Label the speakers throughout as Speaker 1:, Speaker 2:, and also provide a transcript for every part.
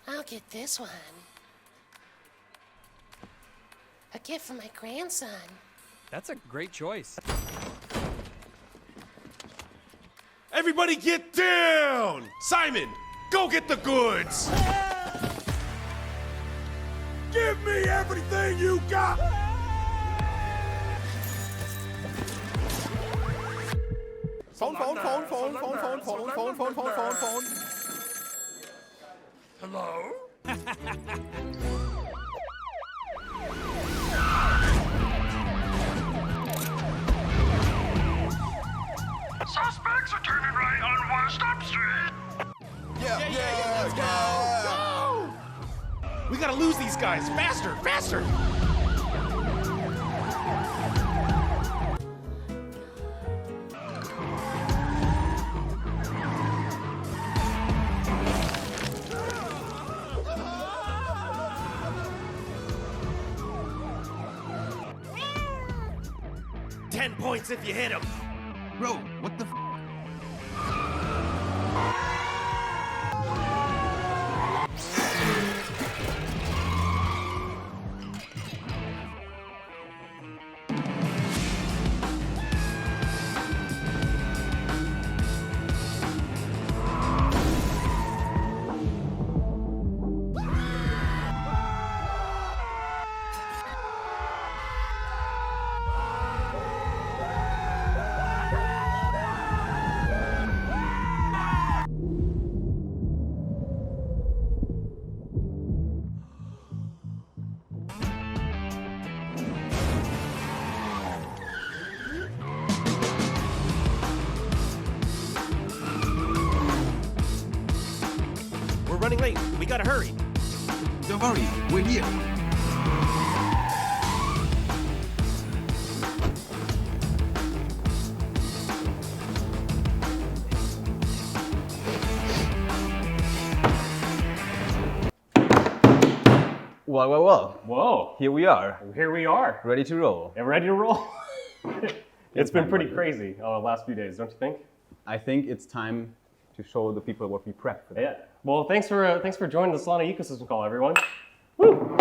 Speaker 1: I'll get this one. A gift for my grandson.
Speaker 2: That's a great choice.
Speaker 3: Everybody get down! Simon, go get the goods! Give me everything you got!
Speaker 4: Phone.
Speaker 3: Hello?
Speaker 5: Suspects are turning right on West Street.
Speaker 4: Yeah,
Speaker 3: Go! We gotta lose these guys! Faster! 10 points if you hit him.
Speaker 4: Bro, what the
Speaker 3: We're running late. We gotta hurry.
Speaker 4: Don't worry, we're here.
Speaker 6: Well.
Speaker 7: Whoa,
Speaker 6: Here we are,
Speaker 7: here we are.
Speaker 6: ready to roll.
Speaker 7: And ready to roll. It's been pretty crazy last few days, don't you think?
Speaker 6: I think it's time to show the people what we prepped for them.
Speaker 7: Yeah. Well, thanks for joining the Solana Ecosystem Call, everyone. Woo.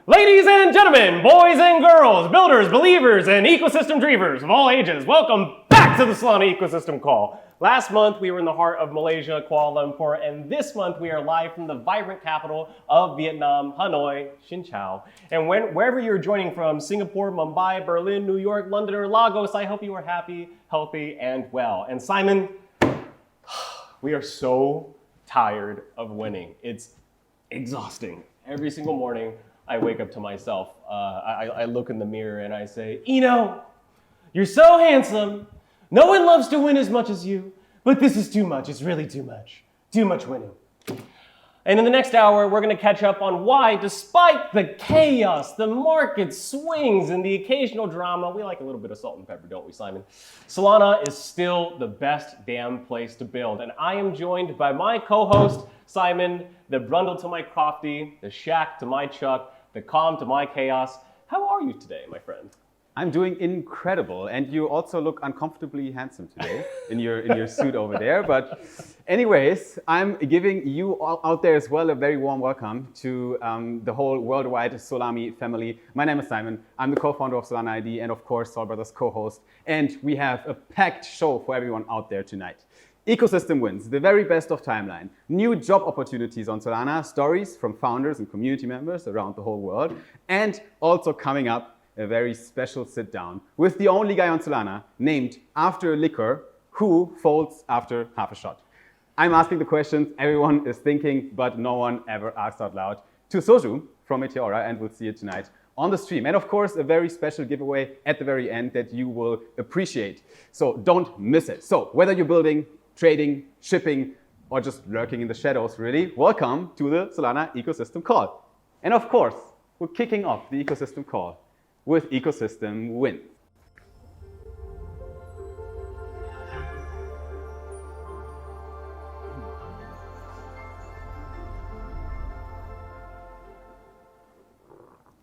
Speaker 7: Ladies and gentlemen, boys and girls, builders, believers, and ecosystem dreamers of all ages, welcome back to the Solana Ecosystem Call. Last month, we were in the heart of Malaysia, Kuala Lumpur, and this month we are live from the vibrant capital of Vietnam, Hanoi, Xin Chau. And wherever you're joining from, Singapore, Mumbai, Berlin, New York, London, or Lagos, I hope you are happy, healthy, and well. And Simon, we are so tired of winning. It's exhausting. Every single morning, I wake up to myself. I look in the mirror and I say, Eno, you're so handsome. No one loves to win as much as you, but this is too much. It's really too much. Too much winning. And in the next hour, we're going to catch up on why, despite the chaos, the market swings, and the occasional drama, we like a little bit of salt and pepper, don't we, Simon? Solana is still the best damn place to build. And I am joined by my co-host, Simon, the Brundle to my Crofty, the Shack to my Chuck, the Calm to my Chaos. How are you today, my friend?
Speaker 6: I'm doing incredible, and you also look uncomfortably handsome today in your suit over there. But anyways, I'm giving you all out there as well a very warm welcome to the whole worldwide Solami family. My name is Simon. I'm the co-founder of Solana ID and of course Sol Brothers co-host. And we have a packed show for everyone out there tonight. Ecosystem wins, the very best of timeline, new job opportunities on Solana, stories from founders and community members around the whole world, and also coming up, a very special sit down with the only guy on Solana named after a liquor who folds after half a shot. I'm asking the questions everyone is thinking, but no one ever asks out loud, to Soju from Meteora, and we'll see it tonight on the stream. And of course, a very special giveaway at the very end that you will appreciate. So don't miss it. So whether you're building, trading, shipping, or just lurking in the shadows, really, welcome to the Solana Ecosystem Call. And of course, we're kicking off the Ecosystem Call with Ecosystem Win.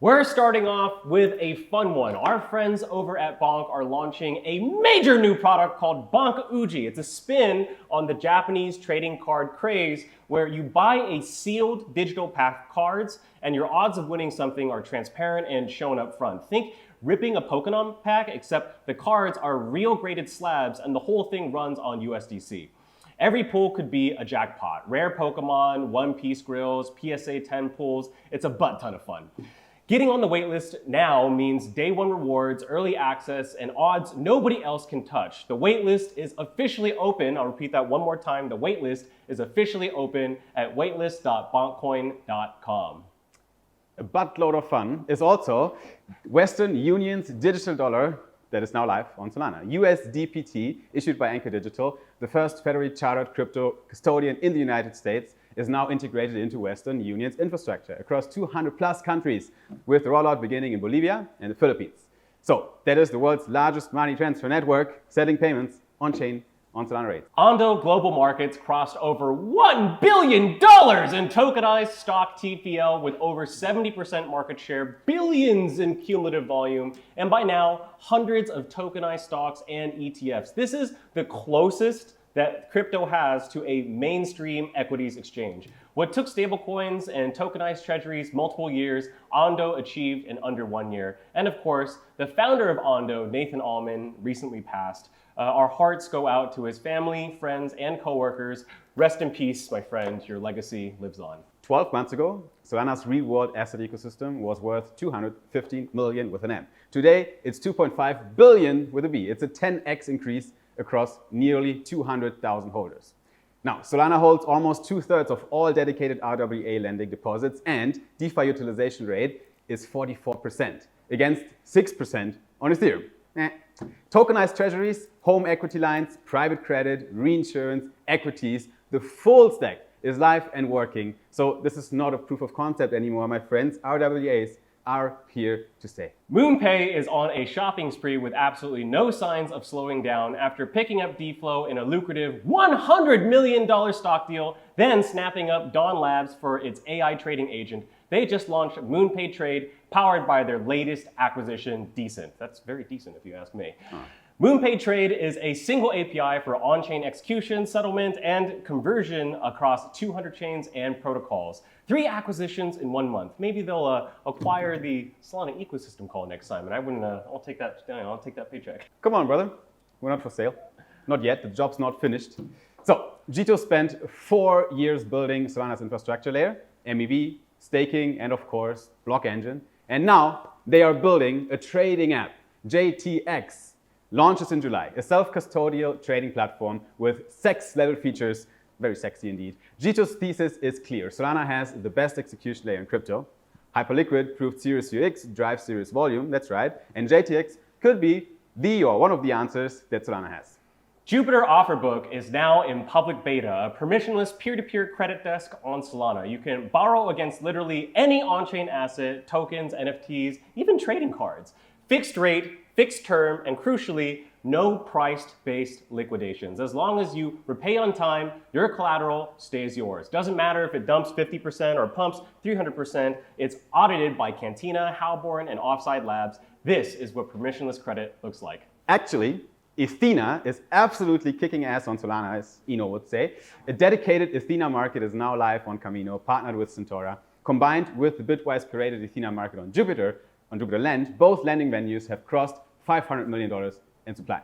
Speaker 7: We're starting off with a fun one. Our friends over at Bonk are launching a major new product called Bonk Uji. It's a spin on the Japanese trading card craze where you buy a sealed digital pack of cards and your odds of winning something are transparent and shown up front. Think ripping a Pokemon pack, except the cards are real graded slabs and the whole thing runs on USDC. Every pull could be a jackpot. Rare Pokemon, One Piece grills, PSA 10 pulls. It's a butt ton of fun. Getting on the waitlist now means day one rewards, early access, and odds nobody else can touch. The waitlist is officially open. I'll repeat that one more time. The waitlist is officially open at waitlist.bonkcoin.com.
Speaker 6: A buttload of fun is also Western Union's digital dollar that is now live on Solana. USDPT, issued by Anchor Digital, the first federally chartered crypto custodian in the United States, is now integrated into Western Union's infrastructure across 200 plus countries, with the rollout beginning in Bolivia and the Philippines. So that is the world's largest money transfer network, settling payments on-chain on Solana rates.
Speaker 7: Ondo Global Markets crossed over $1 billion in tokenized stock TPL with over 70% market share, billions in cumulative volume, and by now, hundreds of tokenized stocks and ETFs. This is the closest that crypto has to a mainstream equities exchange. What took stablecoins and tokenized treasuries multiple years, Ondo achieved in under 1 year. And of course, the founder of Ondo, Nathan Allman, recently passed. Our hearts go out to his family, friends, and coworkers. Rest in peace, my friend. Your legacy lives on.
Speaker 6: 12 months ago, Solana's real-world asset ecosystem was worth 215 million with an M. Today, it's 2.5 billion with a B. It's a 10x increase across nearly 200,000 holders. Now, Solana holds almost 2/3 of all dedicated RWA lending deposits, and DeFi utilization rate is 44%, against 6% on Ethereum. Tokenized treasuries, home equity lines, private credit, reinsurance, equities, the full stack is live and working. So this is not a proof of concept anymore, my friends. RWAs are here to stay.
Speaker 7: MoonPay is on a shopping spree with absolutely no signs of slowing down after picking up D-Flow in a lucrative $100 million stock deal, then snapping up Dawn Labs for its AI trading agent. They just launched MoonPay Trade, powered by their latest acquisition, Decent. That's very decent if you ask me. MoonPay Trade is a single API for on-chain execution, settlement, and conversion across 200 chains and protocols. 3 acquisitions in 1 month. Maybe they'll acquire the Solana Ecosystem Call next time, and I'll take that paycheck.
Speaker 6: Come on, brother. We're not for sale. Not yet. The job's not finished. So, Jito spent 4 years building Solana's infrastructure layer, MEV, staking, and of course, block engine. And now they are building a trading app, JTX. Launches in July, a self-custodial trading platform with sex-level features, very sexy indeed. Jito's thesis is clear. Solana has the best execution layer in crypto. Hyperliquid proved serious UX drives serious volume, that's right. And JTX could be the or one of the answers that Solana has.
Speaker 7: Jupiter Offerbook is now in public beta, a permissionless peer-to-peer credit desk on Solana. You can borrow against literally any on-chain asset, tokens, NFTs, even trading cards. Fixed rate, fixed term, and crucially, no price-based liquidations. As long as you repay on time, your collateral stays yours. Doesn't matter if it dumps 50% or pumps 300%, it's audited by Cantina, Halborn, and Offside Labs. This is what permissionless credit looks like.
Speaker 6: Actually, Athena is absolutely kicking ass on Solana, as Eno would say. A dedicated Athena market is now live on Camino, partnered with Centaura. Combined with the Bitwise curated Athena market on Jupiter Lend, both lending venues have crossed $500 million in supply.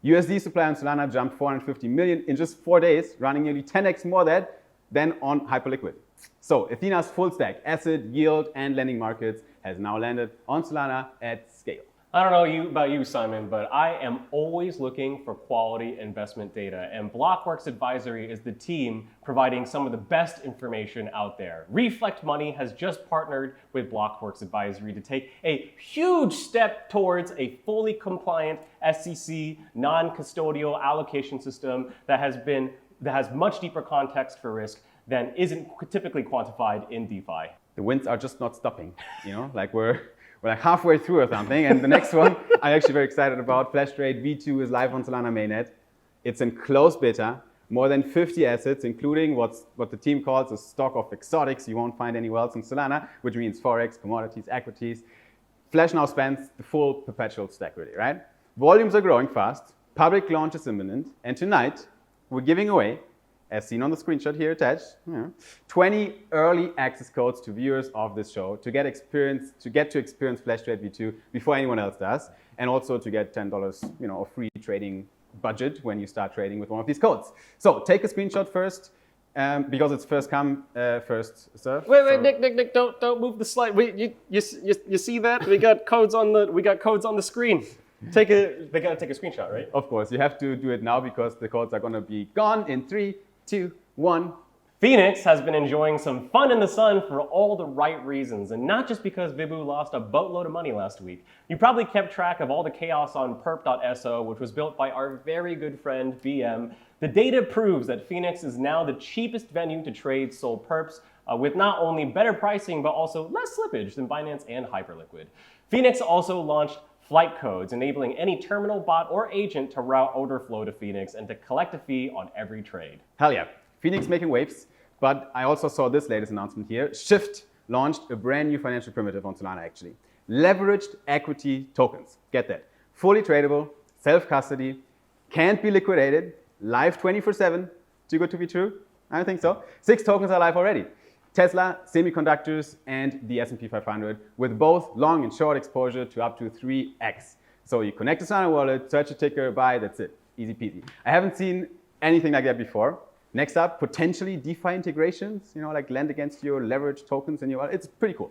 Speaker 6: USD supply on Solana jumped 450 million in just 4 days, running nearly 10x more than on Hyperliquid. So Athena's full stack, asset, yield, and lending markets has now landed on Solana at scale.
Speaker 7: I don't know about you, Simon, but I am always looking for quality investment data, and Blockworks Advisory is the team providing some of the best information out there. Reflect Money has just partnered with Blockworks Advisory to take a huge step towards a fully compliant SEC non-custodial allocation system that has much deeper context for risk than isn't typically quantified in DeFi.
Speaker 6: The winds are just not stopping, like we're like halfway through or something. And the next one I'm actually very excited about. Flash.Trade V2 is live on Solana mainnet. It's in closed beta. More than 50 assets, including what the team calls a stock of exotics you won't find anywhere else in Solana, which means Forex, commodities, equities. Flash now spans the full perpetual stack, really, right? Volumes are growing fast, public launch is imminent, and tonight we're giving away, as seen on the screenshot here attached, 20 early access codes to viewers of this show to get to experience Flash.Trade V2 before anyone else does, and also to get $10, of free trading budget when you start trading with one of these codes. So take a screenshot first, because it's first come, first serve.
Speaker 7: Wait, Nick, don't move the slide. Wait, you see that? We got codes on the screen. They gotta take a screenshot, right?
Speaker 6: Of course, you have to do it now because the codes are gonna be gone in 3, 2, 1.
Speaker 7: Phoenix has been enjoying some fun in the sun for all the right reasons, and not just because Vibu lost a boatload of money last week. You probably kept track of all the chaos on perp.so, which was built by our very good friend BM. The data proves that Phoenix is now the cheapest venue to trade SOL perps, with not only better pricing, but also less slippage than Binance and Hyperliquid. Phoenix also launched flight codes, enabling any terminal, bot, or agent to route order flow to Phoenix and to collect a fee on every trade.
Speaker 6: Hell yeah, Phoenix making waves. But I also saw this latest announcement here. Shift launched a brand new financial primitive on Solana, actually. Leveraged equity tokens. Get that. Fully tradable, self-custody, can't be liquidated, live 24/7. Too good to be true? I don't think so. 6 tokens are live already. Tesla, semiconductors, and the S&P 500 with both long and short exposure to up to 3x. So you connect a Solana wallet, search a ticker, buy, that's it. Easy peasy. I haven't seen anything like that before. Next up, potentially DeFi integrations, like lend against your leveraged tokens in your wallet. It's pretty cool.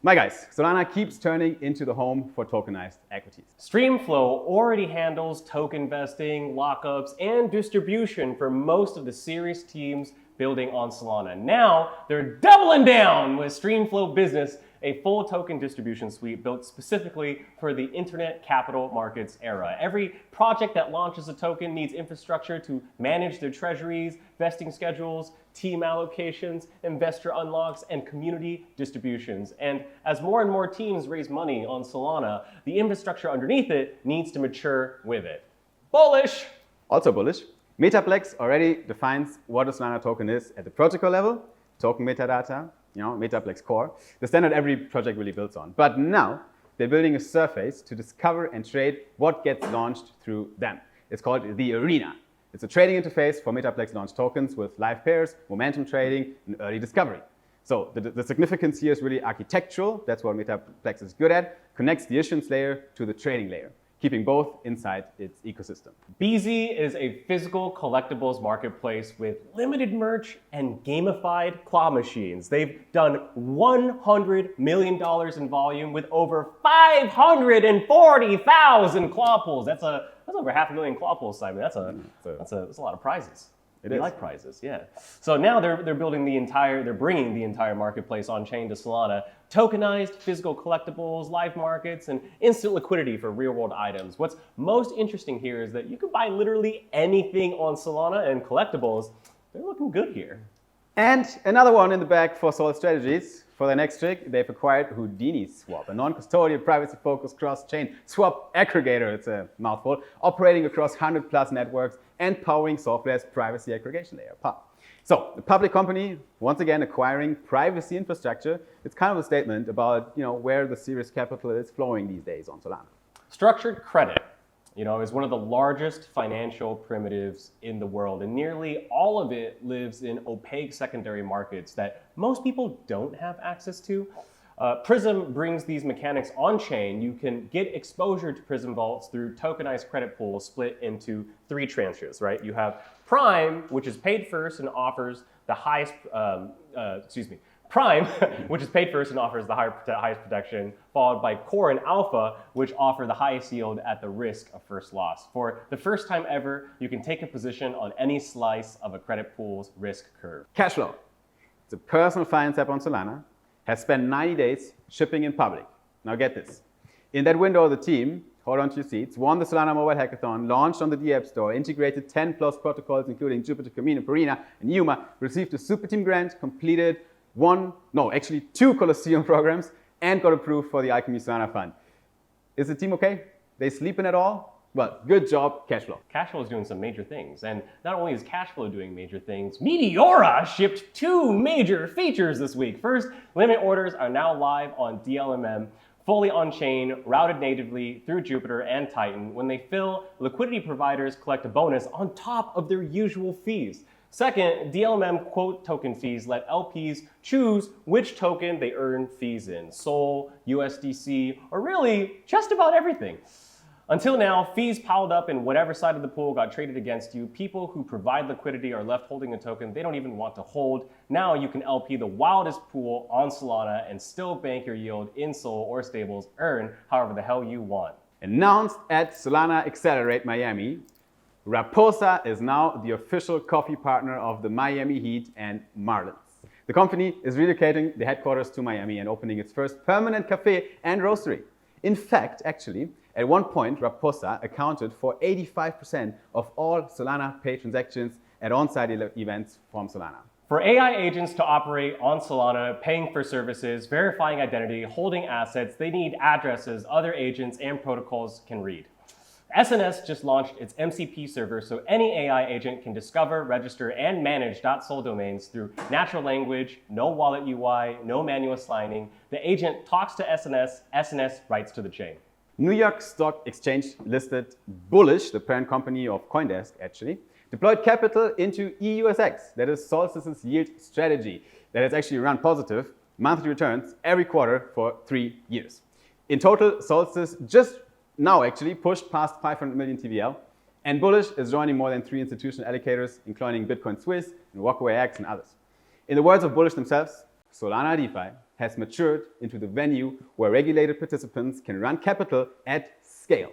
Speaker 6: My guys, Solana keeps turning into the home for tokenized equities.
Speaker 7: Streamflow already handles token vesting, lockups, and distribution for most of the serious teams building on Solana. Now, they're doubling down with Streamflow Business, a full token distribution suite built specifically for the internet capital markets era. Every project that launches a token needs infrastructure to manage their treasuries, vesting schedules, team allocations, investor unlocks, and community distributions. And as more and more teams raise money on Solana, the infrastructure underneath it needs to mature with it. Bullish!
Speaker 6: Also bullish. Metaplex already defines what a Solana token is at the protocol level, token metadata, Metaplex core, the standard every project really builds on. But now they're building a surface to discover and trade what gets launched through them. It's called the Arena. It's a trading interface for Metaplex launched tokens with live pairs, momentum trading, and early discovery. So the significance here is really architectural. That's what Metaplex is good at. Connects the issuance layer to the trading layer, keeping both inside its ecosystem.
Speaker 7: BZ is a physical collectibles marketplace with limited merch and gamified claw machines. They've done $100 million in volume with over 540,000 claw pulls. That's over 500,000 claw pulls, Simon. That's a lot of prizes. We like prizes, yeah. So now they're bringing the entire marketplace on chain to Solana. Tokenized physical collectibles, live markets, and instant liquidity for real-world items. What's most interesting here is that you can buy literally anything on Solana, and collectibles, they're looking good here.
Speaker 6: And another one in the bag for Sol Strategies. For their next trick, they've acquired Houdini Swap, a non-custodial, privacy-focused cross-chain swap aggregator, it's a mouthful, operating across 100+ networks and powering software's privacy aggregation layer, PAP. So, the public company, once again, acquiring privacy infrastructure. It's kind of a statement about where the serious capital is flowing these days on Solana.
Speaker 7: Structured credit, is one of the largest financial primitives in the world, and nearly all of it lives in opaque secondary markets that most people don't have access to. Prism brings these mechanics on-chain. You can get exposure to Prism vaults through tokenized credit pools split into 3 tranches, right? You have Prime, which is paid first and offers the highest, Prime, which is paid first and offers the highest protection, followed by Core and Alpha, which offer the highest yield at the risk of first loss. For the first time ever, you can take a position on any slice of a credit pool's risk curve.
Speaker 6: Cashflow. It's a personal finance app on Solana. Has spent 90 days shipping in public. Now get this. In that window, the team, hold on to your seats, won the Solana Mobile Hackathon, launched on the App Store, integrated 10+ protocols, including Jupiter, Camino, Purina, and Yuma, received a Super Team grant, completed 2 Colosseum programs, and got approved for the Alchemy Solana Fund. Is the team okay? They sleeping at all? Well, good job, Cashflow.
Speaker 7: Cashflow is doing some major things, and not only is Cashflow doing major things, Meteora shipped 2 major features this week. First, limit orders are now live on DLMM, fully on-chain, routed natively through Jupiter and Titan. When they fill, liquidity providers collect a bonus on top of their usual fees. Second, DLMM quote token fees let LPs choose which token they earn fees in, Sol, USDC, or really just about everything. Until now, fees piled up in whatever side of the pool got traded against you. People who provide liquidity are left holding a token they don't even want to hold. Now you can LP the wildest pool on Solana and still bank your yield in Sol or stables, earn however the hell you want.
Speaker 6: Announced at Solana Accelerate Miami, Raposa is now the official coffee partner of the Miami Heat and Marlins. The company is relocating the headquarters to Miami and opening its first permanent cafe and roastery. In fact, actually, at one point, Raposa accounted for 85% of all Solana Pay transactions at on-site events from Solana.
Speaker 7: For AI agents to operate on Solana, paying for services, verifying identity, holding assets, they need addresses other agents and protocols can read. SNS just launched its MCP server so any AI agent can discover, register, and manage .sol domains through natural language, no wallet UI, no manual signing. The agent talks to SNS, SNS writes to the chain.
Speaker 6: New York Stock Exchange listed Bullish, the parent company of CoinDesk actually, deployed capital into EUSX, that is Solstice's yield strategy, that has actually run positive monthly returns every quarter for 3 years. In total, Solstice just now actually pushed past 500 million TVL, and Bullish is joining more than 3 institutional allocators, including Bitcoin Swiss and WalkawayX and others. In the words of Bullish themselves, Solana DeFi has matured into the venue where regulated participants can run capital at scale.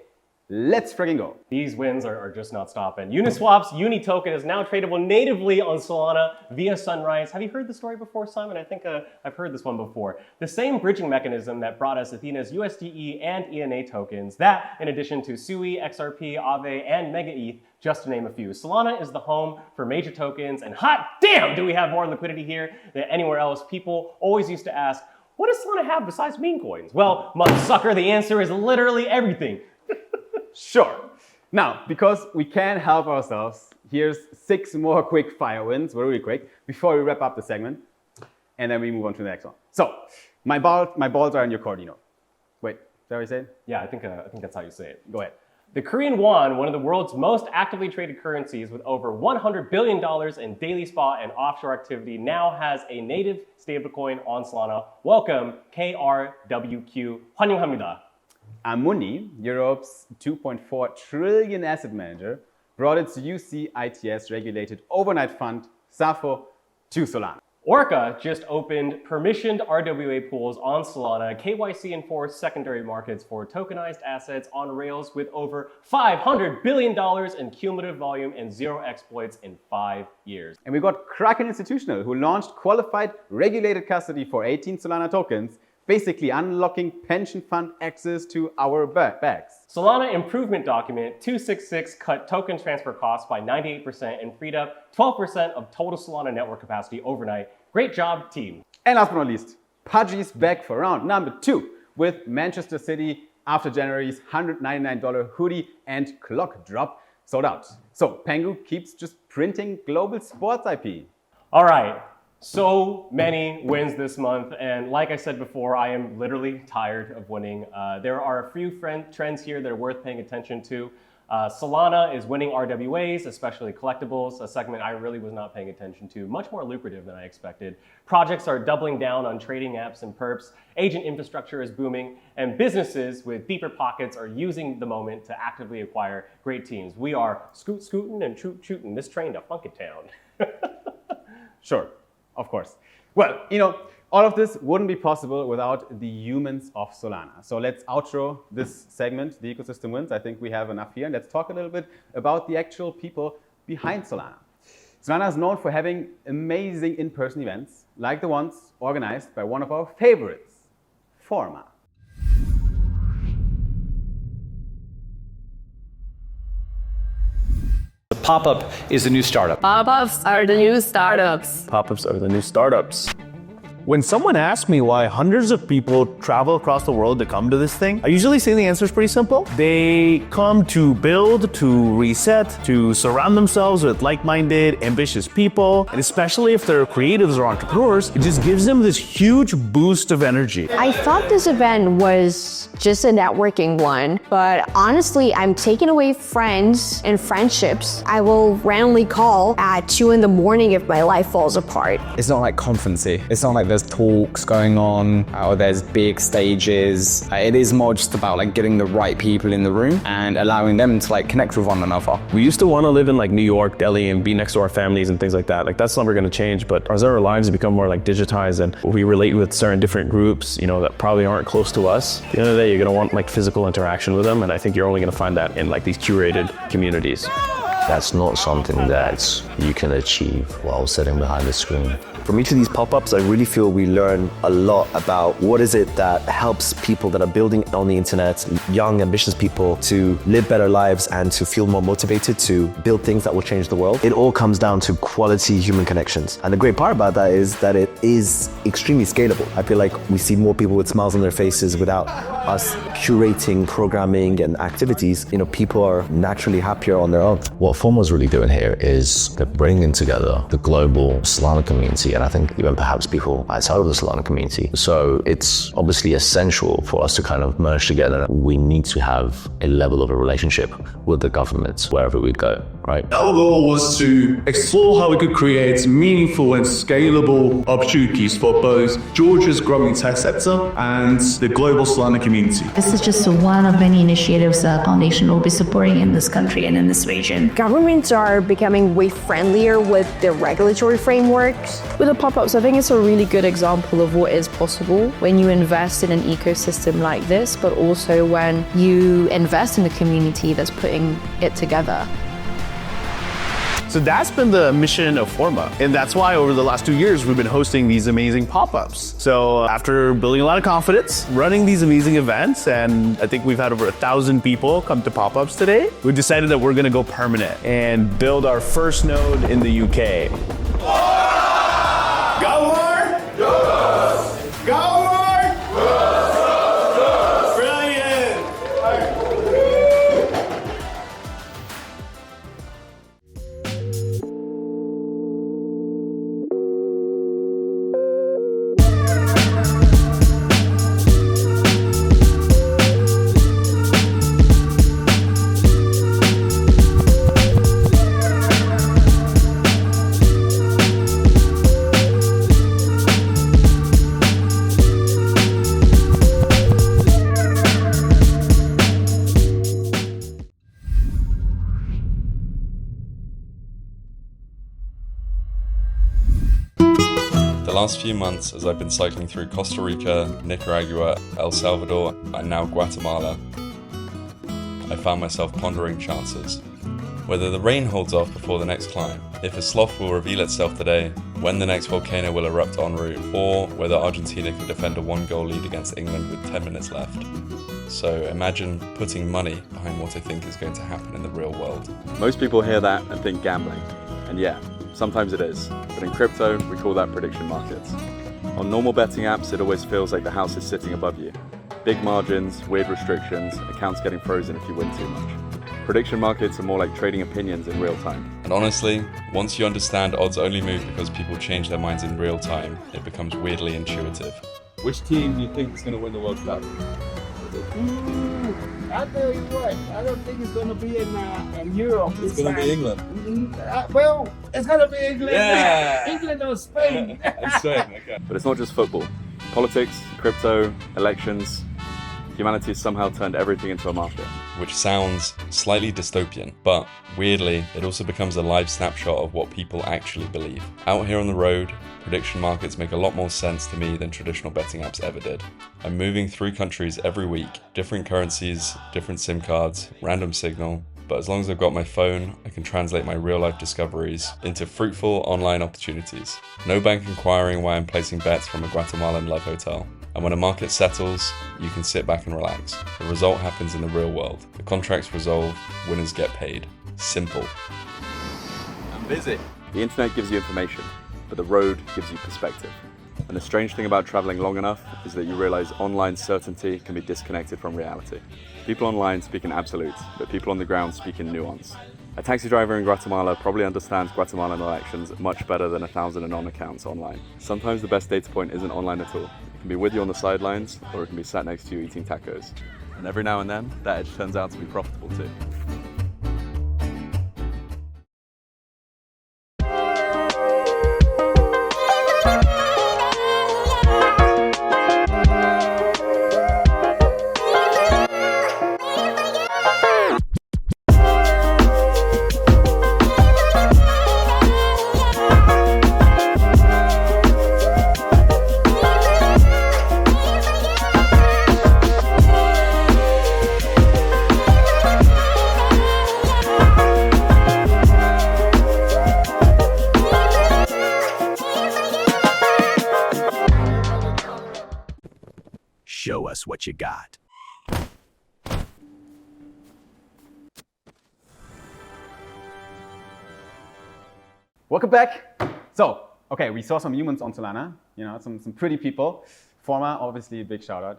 Speaker 6: Let's friggin' go.
Speaker 7: These wins are just not stopping. Uniswap's Uni token is now tradable natively on Solana via Sunrise. Have you heard the story before, Simon? I think I've heard this one before. The same bridging mechanism that brought us Athena's USDE and ENA tokens, that in addition to SUI, XRP, Aave, and Mega ETH, just to name a few. Solana is the home for major tokens, and hot damn do we have more liquidity here than anywhere else. People always used to ask, what does Solana have besides meme coins? Well, motherfucker, the answer is literally everything.
Speaker 6: Sure. Now, because we can't help ourselves, here's 6 more quick fire wins, really quick, before we wrap up the segment, and then we move on to the next one. So, my balls are in your court, you know. Wait, is that what you said?
Speaker 7: Yeah, I think that's how you say it.
Speaker 6: Go ahead.
Speaker 7: The Korean won, one of the world's most actively traded currencies with over $100 billion in daily spot and offshore activity, now has a native stablecoin on Solana. Welcome, KRWQ. 환영합니다.
Speaker 6: Amundi, Europe's 2.4 trillion asset manager, brought its UCITS regulated overnight fund, Sappho, to Solana.
Speaker 7: Orca just opened permissioned RWA pools on Solana, KYC enforced secondary markets for tokenized assets on rails with over $500 billion in cumulative volume and 0 exploits in 5 years.
Speaker 6: And we got Kraken Institutional, who launched qualified regulated custody for 18 Solana tokens, basically unlocking pension fund access to our bags.
Speaker 7: Solana Improvement Document 266 cut token transfer costs by 98% and freed up 12% of total Solana network capacity overnight. Great job, team.
Speaker 6: And last but not least, Pudgy's back for round number 2 with Manchester City after January's $199 hoodie and clock drop sold out. So Pengu keeps just printing global sports IP.
Speaker 7: All right. So many wins this month, and like I said before, I am literally tired of winning. There are a few trends here that are worth paying attention to. Solana is winning RWAs, especially collectibles, a segment I really was not paying attention to, much more lucrative than I expected. Projects are doubling down on trading apps and perps, agent infrastructure is booming, and businesses with deeper pockets are using the moment to actively acquire great teams. We are scooting and shooting this train to Funky-Town.
Speaker 6: Sure. Of course. Well, you know, all of this wouldn't be possible without the humans of Solana. So let's outro this segment, the ecosystem wins. I think we have enough here. And let's talk a little bit about the actual people behind Solana. Solana is known for having amazing in-person events, like the ones organized by one of our favorites, Forma.
Speaker 8: Pop-up is a new startup.
Speaker 9: Pop-ups are the new startups.
Speaker 8: Pop-ups are the new startups. When someone asks me why hundreds of people travel across the world to come to this thing, I usually say the answer is pretty simple. They come to build, to reset, to surround themselves with like-minded, ambitious people, and especially if they're creatives or entrepreneurs, it just gives them this huge boost of energy.
Speaker 9: I thought this event was just a networking one, but honestly, I'm taking away friends and friendships. I will randomly call at 2 in the morning if my life falls apart.
Speaker 10: It's not like conferencey. It's not like there's talks going on or there's big stages. It is more just about like getting the right people in the room and allowing them to like connect with one another.
Speaker 8: We used to want to live in like New York, Delhi, and be next to our families and things like that. Like that's never going to change, but as our lives become more like digitized and we relate with certain different groups, you know, that probably aren't close to us, at the end of the day, you're going to want like physical interaction with them. And I think you're only going to find that in like these curated communities.
Speaker 11: That's not something that you can achieve while sitting behind the screen.
Speaker 12: From each of these pop-ups, I really feel we learn a lot about what is it that helps people that are building on the internet, young, ambitious people, to live better lives and to feel more motivated to build things that will change the world. It all comes down to quality human connections. And the great part about that is that it is extremely scalable. I feel like we see more people with smiles on their faces without us curating programming and activities. You know, people are naturally happier on their own.
Speaker 11: What Forma's really doing here is they're bringing together the global Solana community, and I think even perhaps people outside of the Solana community. So it's obviously essential for us to kind of merge together. We need to have a level of a relationship with the government wherever we go, right?
Speaker 8: Our goal was to explore how we could create meaningful and scalable opportunities for both Georgia's growing tech sector and the global Solana community.
Speaker 13: This is just one of many initiatives the foundation will be supporting in this country and in this region.
Speaker 9: Governments are becoming way friendlier with their regulatory frameworks.
Speaker 14: With the pop-ups, I think it's a really good example of what is possible when you invest in an ecosystem like this, but also when you invest in a community that's putting it together.
Speaker 8: So that's been the mission of Forma. And that's why over the last 2 years, we've been hosting these amazing pop-ups. So after building a lot of confidence, running these amazing events, and I think we've had over 1,000 people come to pop-ups today, we decided that we're gonna go permanent and build our first node in the UK. Go more! Yes! Go more! Yes! Brilliant!
Speaker 15: The last few months, as I've been cycling through Costa Rica, Nicaragua, El Salvador, and now Guatemala, I found myself pondering chances. Whether the rain holds off before the next climb, if a sloth will reveal itself today, when the next volcano will erupt en route, or whether Argentina can defend a 1-goal lead against England with 10 minutes left. So imagine putting money behind what I think is going to happen in the real world.
Speaker 6: Most people hear that and think gambling, and yeah, sometimes it is, but in crypto, we call that prediction markets. On normal betting apps, it always feels like the house is sitting above you. Big margins, weird restrictions, accounts getting frozen if you win too much. Prediction markets are more like trading opinions in real time.
Speaker 15: And honestly, once you understand odds only move because people change their minds in real time, it becomes weirdly intuitive.
Speaker 6: Which team do you think is going to win the World Cup?
Speaker 16: I tell you what, I don't think it's going to be in Europe.
Speaker 6: It's going to be England.
Speaker 16: Well, it's going to be England.
Speaker 6: Yeah.
Speaker 16: England or Spain.
Speaker 6: Okay. But it's not just football. Politics, crypto, elections, humanity has somehow turned everything into a market.
Speaker 15: Which sounds slightly dystopian, but weirdly, it also becomes a live snapshot of what people actually believe. Out here on the road, prediction markets make a lot more sense to me than traditional betting apps ever did. I'm moving through countries every week, different currencies, different SIM cards, random signal, but as long as I've got my phone, I can translate my real-life discoveries into fruitful online opportunities. No bank inquiring why I'm placing bets from a Guatemalan love hotel. And when a market settles, you can sit back and relax. The result happens in the real world. The contracts resolve, winners get paid. Simple.
Speaker 6: I'm busy. The internet gives you information, but the road gives you perspective.
Speaker 15: And the strange thing about traveling long enough is that you realize online certainty can be disconnected from reality. People online speak in absolutes, but people on the ground speak in nuance. A taxi driver in Guatemala probably understands Guatemalan elections much better than 1,000 anon accounts online. Sometimes the best data point isn't online at all. It can be with you on the sidelines, or it can be sat next to you eating tacos. And every now and then, that edge turns out to be profitable too.
Speaker 17: Show us what you got.
Speaker 6: Welcome back. So, okay, we saw some humans on Solana, some pretty people. Forma, obviously a big shout out.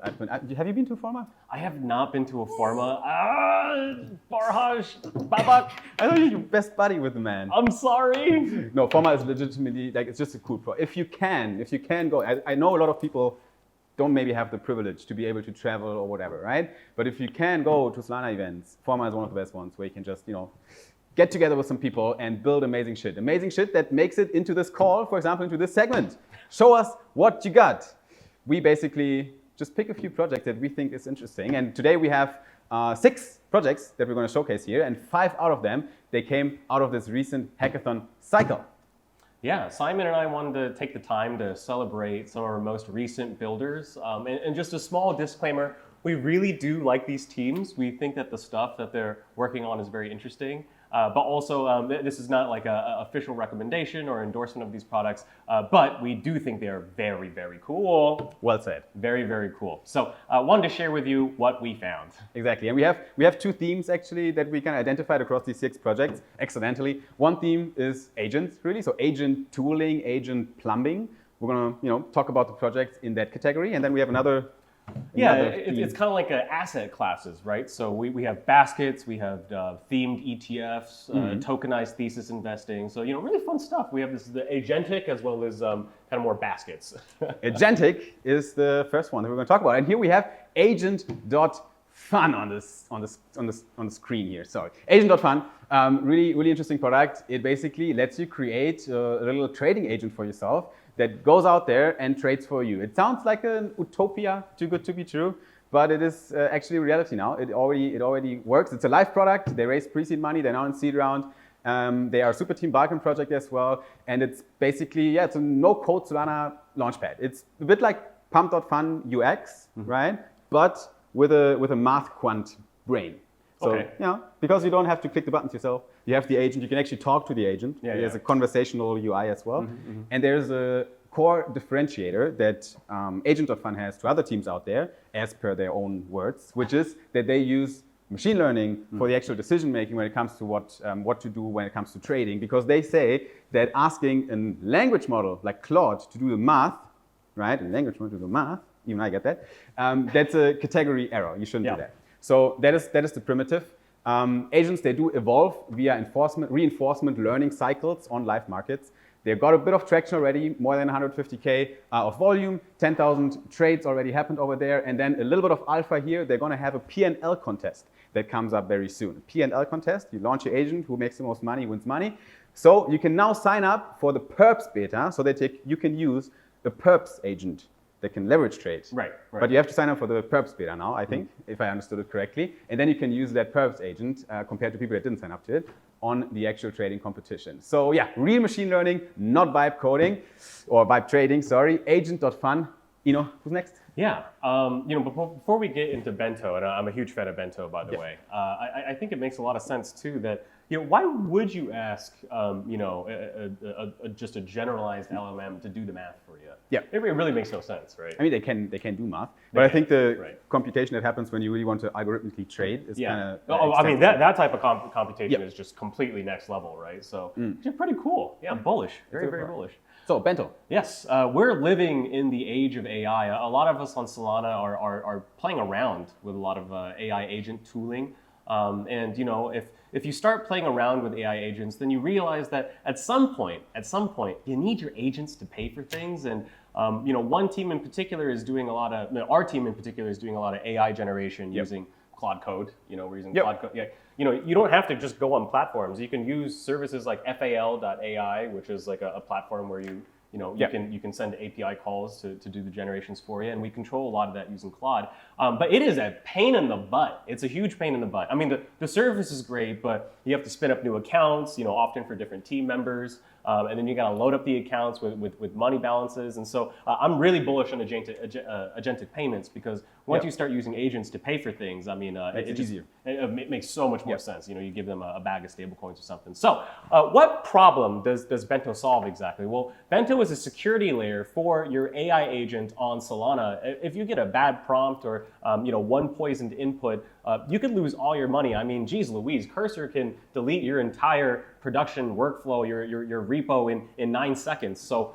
Speaker 6: Have you been to Forma?
Speaker 7: I have not been to a Forma. Barhaj, Babak.
Speaker 6: I thought you're your best buddy with the man.
Speaker 7: I'm sorry.
Speaker 6: No, Forma is legitimately, it's just a cool pro. If you can go, I know a lot of people don't maybe have the privilege to be able to travel or whatever, right? But if you can go to Solana events, Forma is one of the best ones where you can just, get together with some people and build amazing shit. Amazing shit that makes it into this call, for example, into this segment. Show us what you got. We basically just pick a few projects that we think is interesting. And today we have 6 projects that we're going to showcase here, and 5 out of them, they came out of this recent hackathon cycle.
Speaker 7: Yeah, Simon and I wanted to take the time to celebrate some of our most recent builders. And just a small disclaimer, we really do like these teams. We think that the stuff that they're working on is very interesting. But also, this is not like an official recommendation or endorsement of these products, but we do think they are very, very cool.
Speaker 6: Well said.
Speaker 7: Very, very cool. So wanted to share with you what we found.
Speaker 6: Exactly, and we have 2 themes actually that we can identify across these 6 projects accidentally. One theme is agents, really, so agent tooling, agent plumbing. We're gonna talk about the projects in that category, and then we have another.
Speaker 7: Yeah, it's kind of like asset classes, right? So we have baskets, we have themed ETFs, tokenized thesis investing. So, really fun stuff. We have the agentic as well as kind of more baskets.
Speaker 6: Agentic is the first one that we're going to talk about. And here we have agent.fun on the screen here. Sorry. Agent.fun, really, really interesting product. It basically lets you create a little trading agent for yourself that goes out there and trades for you. It sounds like an utopia, too good to be true, but it is actually reality now. It already works. It's a live product. They raised pre-seed money. They're now in seed round. They are a super team Balkan project as well. And it's basically, it's a no-code Solana launchpad. It's a bit like pump.fun UX, right? But with a math quant brain. So, because you don't have to click the buttons yourself, you have the agent, you can actually talk to the agent. There's a conversational UI as well. And there's a core differentiator that Agent.fun has to other teams out there, as per their own words, which is that they use machine learning for the actual decision making when it comes to what to do when it comes to trading, because they say that asking a language model like Claude to do the math, right, a language model to do the math, even I get that, that's a category error. You shouldn't do that. So that is the primitive. Agents, they do evolve via reinforcement learning cycles on live markets. They've got a bit of traction already, more than 150K of volume, 10,000 trades already happened over there, and then a little bit of alpha here. They're going to have a P&L contest that comes up very soon. A P&L contest, you launch your agent, who makes the most money wins money. So you can now sign up for the perps beta, so that you can use a perps agent that can leverage trade.
Speaker 7: Right.
Speaker 6: But you have to sign up for the perps beta now, I think, if I understood it correctly. And then you can use that perps agent compared to people that didn't sign up to it on the actual trading competition. So yeah, real machine learning, not vibe coding, or vibe trading, sorry. Agent.fun. Who's next?
Speaker 7: Yeah, before we get into Bento, and I'm a huge fan of Bento, by the way, I think it makes a lot of sense too that, why would you ask, just a generalized LLM to do the math for you?
Speaker 6: Yeah,
Speaker 7: it really makes no sense, right?
Speaker 6: I mean, they can do math, but I think the computation that happens when you really want to algorithmically trade is kind of.
Speaker 7: I mean, that type of computation is just completely next level, right? So, which is pretty cool. Yeah, I'm bullish. Very bullish.
Speaker 6: So, Bento.
Speaker 7: Yes, we're living in the age of AI. A lot of us on Solana are playing around with a lot of AI agent tooling. And you know, if you start playing around with AI agents, then you realize that at some point, you need your agents to pay for things. And you know, one team in particular is doing a lot of, our team in particular is doing a lot of AI generation using Claude Code. You know, we're using Claude Code. Yeah. You know, you don't have to just go on platforms. You can use services like FAL.ai, which is like a platform where you can send API calls to do the generations for you, and we control a lot of that using Claude. But it is a pain in the butt. It's a huge pain in the butt. I mean, the service is great, but you have to spin up new accounts, you know, often for different team members. And then you got to load up the accounts with money balances. And so I'm really bullish on agentic payments because once you start using agents to pay for things, I mean, it's easier. It makes so much more sense. You know, you give them a bag of stablecoins or something. So what problem does Bento solve exactly? Well, Bento is a security layer for your AI agent on Solana. If you get a bad prompt or one poisoned input, you could lose all your money. I mean, geez Louise, Cursor can delete your entire production workflow, your repo in 9 seconds. So,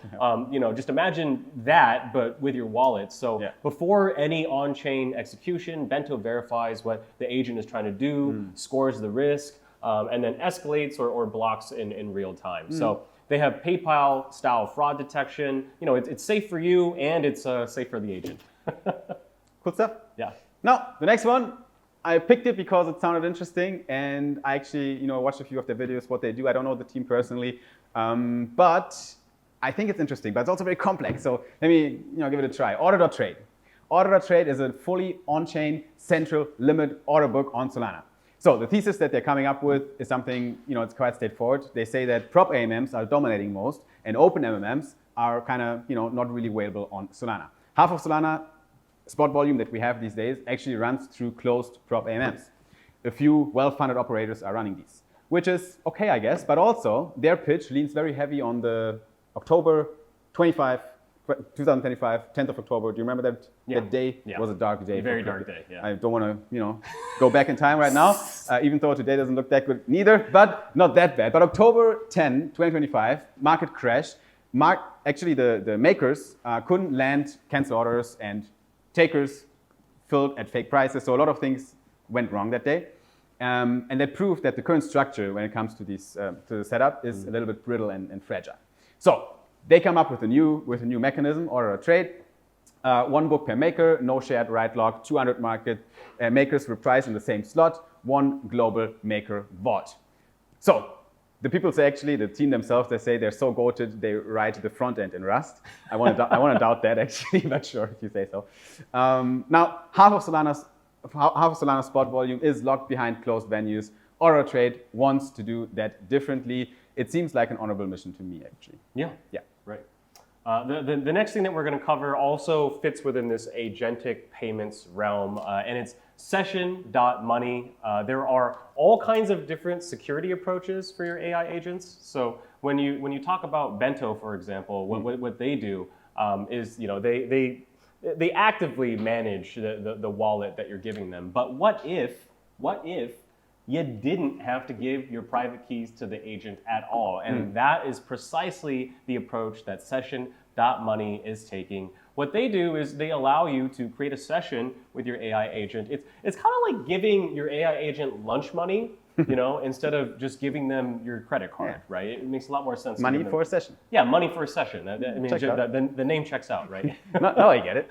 Speaker 7: just imagine that, but with your wallet. So before any on-chain execution, Bento verifies what the agent is trying to do, scores the risk, and then escalates or blocks in real time. So they have PayPal style fraud detection. You know, it's safe for you and it's safe for the agent.
Speaker 6: Cool stuff.
Speaker 7: Yeah.
Speaker 6: Now, the next one, I picked it because it sounded interesting, and I actually, watched a few of their videos, what they do. I don't know the team personally, but I think it's interesting, but it's also very complex. So let me, give it a try. Order.Trade. Order.Trade is a fully on-chain central limit order book on Solana. So the thesis that they're coming up with is something, it's quite straightforward. They say that prop AMMs are dominating most, and open MMMs are kind of, not really available on Solana. Half of Solana spot volume that we have these days actually runs through closed prop AMMs. A few well-funded operators are running these, which is okay, I guess, but also their pitch leans very heavy on the October 2025, 10th of October. Do you remember that, that day?
Speaker 7: Yeah.
Speaker 6: It was a dark day.
Speaker 7: Very dark day, yeah.
Speaker 6: I don't want to, go back in time right now, even though today doesn't look that good neither, but not that bad. But October 10, 2025, market crash. Actually, the makers couldn't land cancel orders, and takers filled at fake prices. So a lot of things went wrong that day. And that proved that the current structure when it comes to these to the setup is a little bit brittle and fragile. So they come up with a new mechanism, Order.Trade. One book per maker, no shared write log, 200 market makers reprised in the same slot, one global maker vault. So the people say, actually, the team themselves, they say they're so goated, they write the front end in Rust. I want to doubt that, actually, but sure, if you say so. Now, half of Solana's spot volume is locked behind closed venues. Order.Trade wants to do that differently. It seems like an honorable mission to me, actually.
Speaker 7: Yeah. Right. The next thing that we're going to cover also fits within this agentic payments realm, and it's session.money. There are all kinds of different security approaches for your AI agents. So when you talk about Bento, for example, what they do is they actively manage the wallet that you're giving them. But what if you didn't have to give your private keys to the agent at all? And that is precisely the approach that session.money is taking. What they do is they allow you to create a session with your AI agent. It's kind of like giving your AI agent lunch money, instead of just giving them your credit card, right? It makes a lot more sense.
Speaker 6: Money for a session.
Speaker 7: Yeah, money for a session. The name checks out, right?
Speaker 6: No, I get it.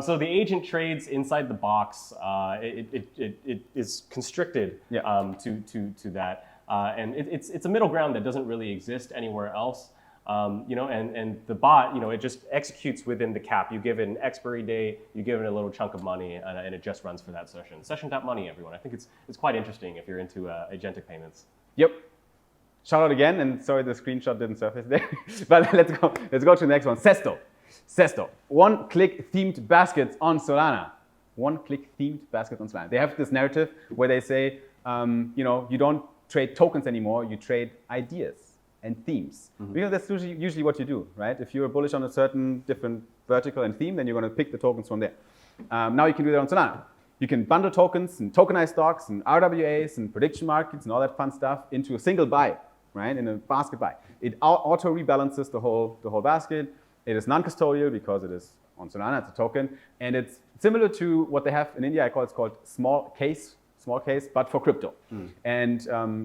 Speaker 7: So the agent trades inside the box. It is constricted to that, and it's a middle ground that doesn't really exist anywhere else. And the bot, it just executes within the cap. You give it an expiry date, you give it a little chunk of money, and it just runs for that session. Session.money, everyone. I think it's quite interesting if you're into agentic payments.
Speaker 6: Yep. Shout out again, and sorry the screenshot didn't surface there, but let's go to the next one. Sesto. One-click themed baskets on Solana. One-click themed baskets on Solana. They have this narrative where they say, you don't trade tokens anymore, you trade ideas and themes. Because that's usually what you do, right? If you're bullish on a certain different vertical and theme, then you're going to pick the tokens from there. Now you can do that on Solana. You can bundle tokens and tokenize stocks and RWAs and prediction markets and all that fun stuff into a single buy, right? In a basket buy. It auto rebalances the whole basket. It is non-custodial because it is on Solana, it's a token, and it's similar to what they have in India. It's called small case, but for crypto. And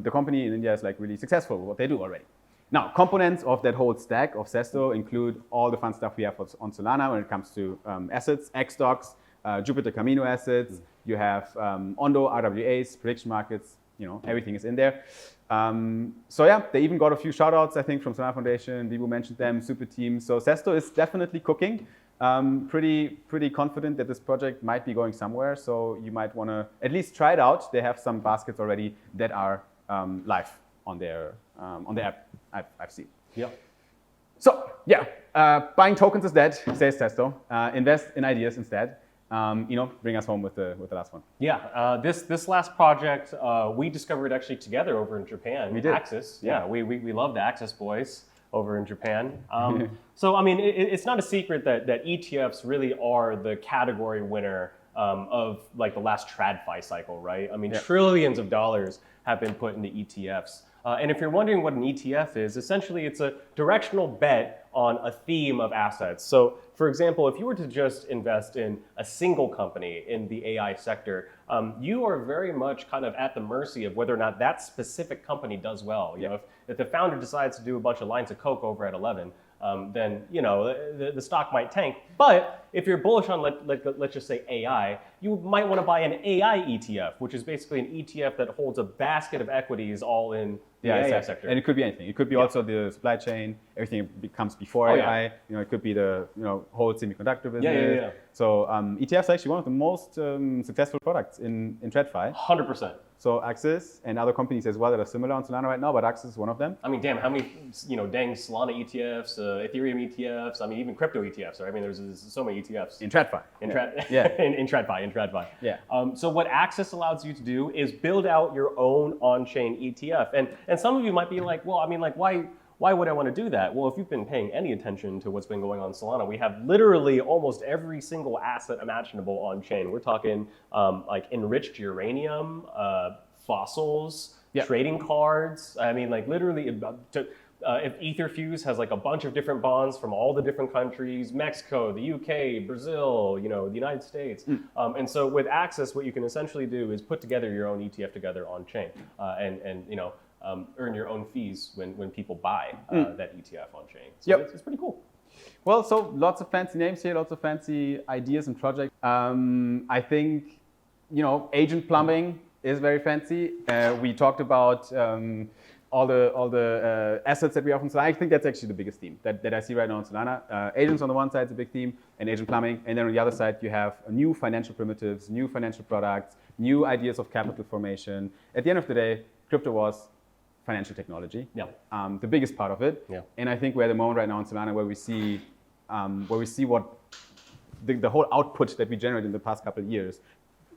Speaker 6: the company in India is like really successful with what they do already. Now, components of that whole stack of Zesto include all the fun stuff we have on Solana when it comes to assets, XStocks, Jupyter Camino assets. You have Ondo, RWAs, prediction markets. Everything is in there. So yeah, they even got a few shout outs, I think, from Solana Foundation. Bibu mentioned them, super team. So Zesto is definitely cooking. Pretty confident that this project might be going somewhere. So you might want to at least try it out. They have some baskets already that are live on their app. I've seen.
Speaker 7: Yeah.
Speaker 6: So yeah, buying tokens is dead, says Zesto. Invest in ideas instead. Bring us home with the last one.
Speaker 7: Yeah, this last project we discovered actually together over in Japan.
Speaker 6: We did.
Speaker 7: Axis. Yeah, we love the Axis boys over in Japan. So I mean, it's not a secret that ETFs really are the category winner of like the last TradFi cycle, right? I mean, trillions of dollars have been put into ETFs. And if you're wondering what an ETF is, essentially it's a directional bet on a theme of assets. So for example, if you were to just invest in a single company in the AI sector, you are very much kind of at the mercy of whether or not that specific company does well. You know, if the founder decides to do a bunch of lines of Coke over at 11, then the stock might tank. But if you're bullish on let's just say AI, you might want to buy an AI ETF, which is basically an ETF that holds a basket of equities all in the AI sector.
Speaker 6: And it could be anything. It could be also the supply chain, everything comes before AI. It could be the whole semiconductor business. So ETFs are actually one of the most successful products in TradFi.
Speaker 7: 100%.
Speaker 6: So Axis and other companies as well that are similar on Solana right now, but Axis is one of them.
Speaker 7: I mean, damn, how many dang Solana ETFs, Ethereum ETFs, I mean, even crypto ETFs, right? I mean, there's so many ETFs.
Speaker 6: In TradFi.
Speaker 7: In TradFi. Yeah. So what Axis allows you to do is build out your own on-chain ETF. And some of you might be like, well, I mean, like, why would I want to do that? Well, if you've been paying any attention to what's been going on in Solana, we have literally almost every single asset imaginable on chain. We're talking like enriched uranium, fossils, trading cards. I mean, like literally, if Etherfuse has like a bunch of different bonds from all the different countries, Mexico, the UK, Brazil, the United States. And so with Axis, what you can essentially do is put together your own ETF together on chain and earn your own fees when people buy that ETF on chain. So it's pretty cool.
Speaker 6: Well, so lots of fancy names here, lots of fancy ideas and projects. I think, agent plumbing is very fancy. We talked about all the assets that we have on Solana. I think that's actually the biggest theme that I see right now on Solana. Agents on the one side is a big theme, and agent plumbing. And then on the other side, you have new financial primitives, new financial products, new ideas of capital formation. At the end of the day, crypto was financial technology, the biggest part of it. And I think we're at the moment right now in Solana where we see what the whole output that we generated in the past couple of years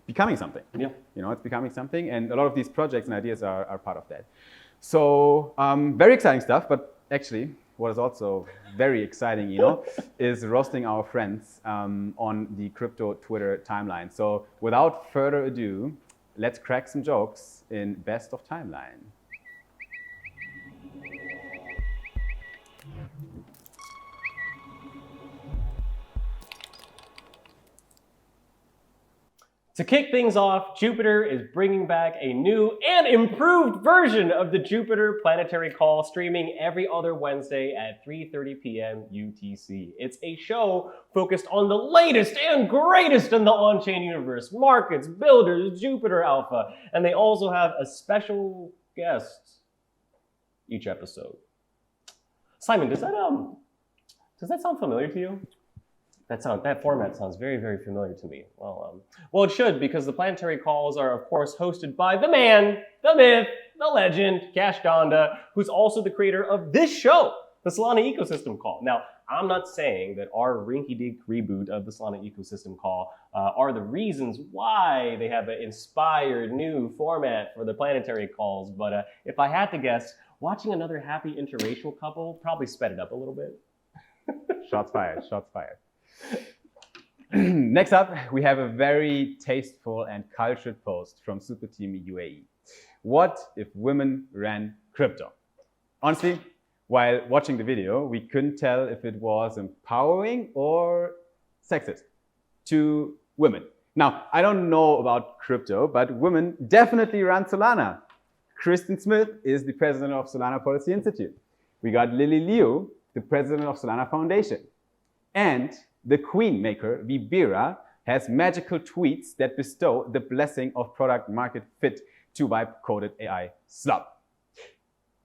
Speaker 6: becoming something. It's becoming something, and a lot of these projects and ideas are part of that. So very exciting stuff, but actually what is also very exciting, is roasting our friends on the crypto Twitter timeline. So without further ado, let's crack some jokes in Best of Timeline.
Speaker 7: To kick things off, Jupyter is bringing back a new and improved version of the Jupyter Planetary Call, streaming every other Wednesday at 3:30 p.m. UTC. It's a show focused on the latest and greatest in the on-chain universe, markets, builders, Jupyter Alpha, and they also have a special guest each episode. Simon, does that sound familiar to you? That format sounds very, very familiar to me. Well, it should, because the Planetary Calls are, of course, hosted by the man, the myth, the legend, Cash Donda, who's also the creator of this show, the Solana Ecosystem Call. Now, I'm not saying that our rinky-dink reboot of the Solana Ecosystem Call are the reasons why they have an inspired new format for the Planetary Calls, but if I had to guess, watching another happy interracial couple probably sped it up a little bit.
Speaker 6: Shots fired, shots fired. Next up, we have a very tasteful and cultured post from Super Team UAE. What if women ran crypto? Honestly, While watching the video, we couldn't tell if it was empowering or sexist to women. Now, I don't know about crypto, but women definitely run Solana. Kristen Smith is the president of Solana Policy Institute. We got Lily Liu, the president of Solana Foundation. And the queen maker, Vibira, has magical tweets that bestow the blessing of product market fit to vibe-coded AI slop.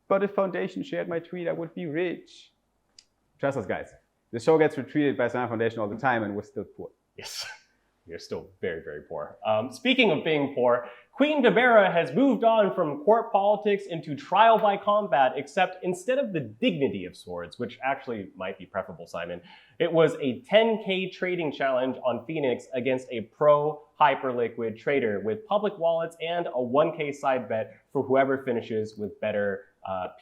Speaker 6: But if Foundation shared my tweet, I would be rich. Trust us, guys. The show gets retweeted by Solana Foundation all the time, and we're still poor.
Speaker 7: Yes, we are still very, very poor. Speaking of being poor, Queen Bobbery has moved on from court politics into trial by combat, except instead of the dignity of swords, which actually might be preferable, Simon, it was a 10K trading challenge on Phoenix against a pro Hyperliquid trader with public wallets and a 1K side bet for whoever finishes with better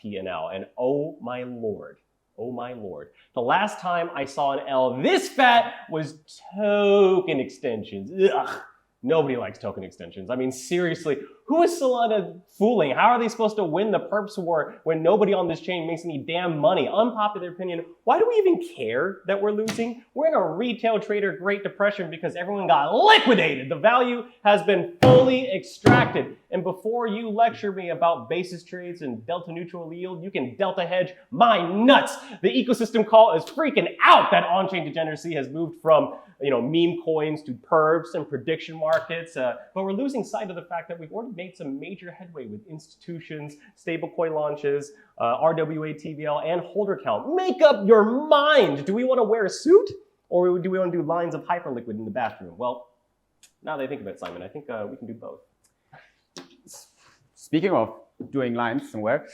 Speaker 7: P&L. And oh my lord, the last time I saw an L this fat was token extensions. Ugh. Nobody likes token extensions. I mean, seriously, who is Solana fooling? How are they supposed to win the perps war when nobody on this chain makes any damn money? Unpopular opinion, why do we even care that we're losing? We're in a retail trader Great Depression because everyone got liquidated. The value has been fully extracted. And before you lecture me about basis trades and delta neutral yield, you can delta hedge my nuts. The ecosystem call is freaking out that on-chain degeneracy has moved from meme coins to perps and prediction markets, but we're losing sight of the fact that we've already made some major headway with institutions, stablecoin launches, RWA TVL, and holder count. Make up your mind. Do we want to wear a suit, or do we want to do lines of Hyperliquid in the bathroom? Well, now that I think of it, Simon, I think we can do both.
Speaker 6: Speaking of doing lines somewhere,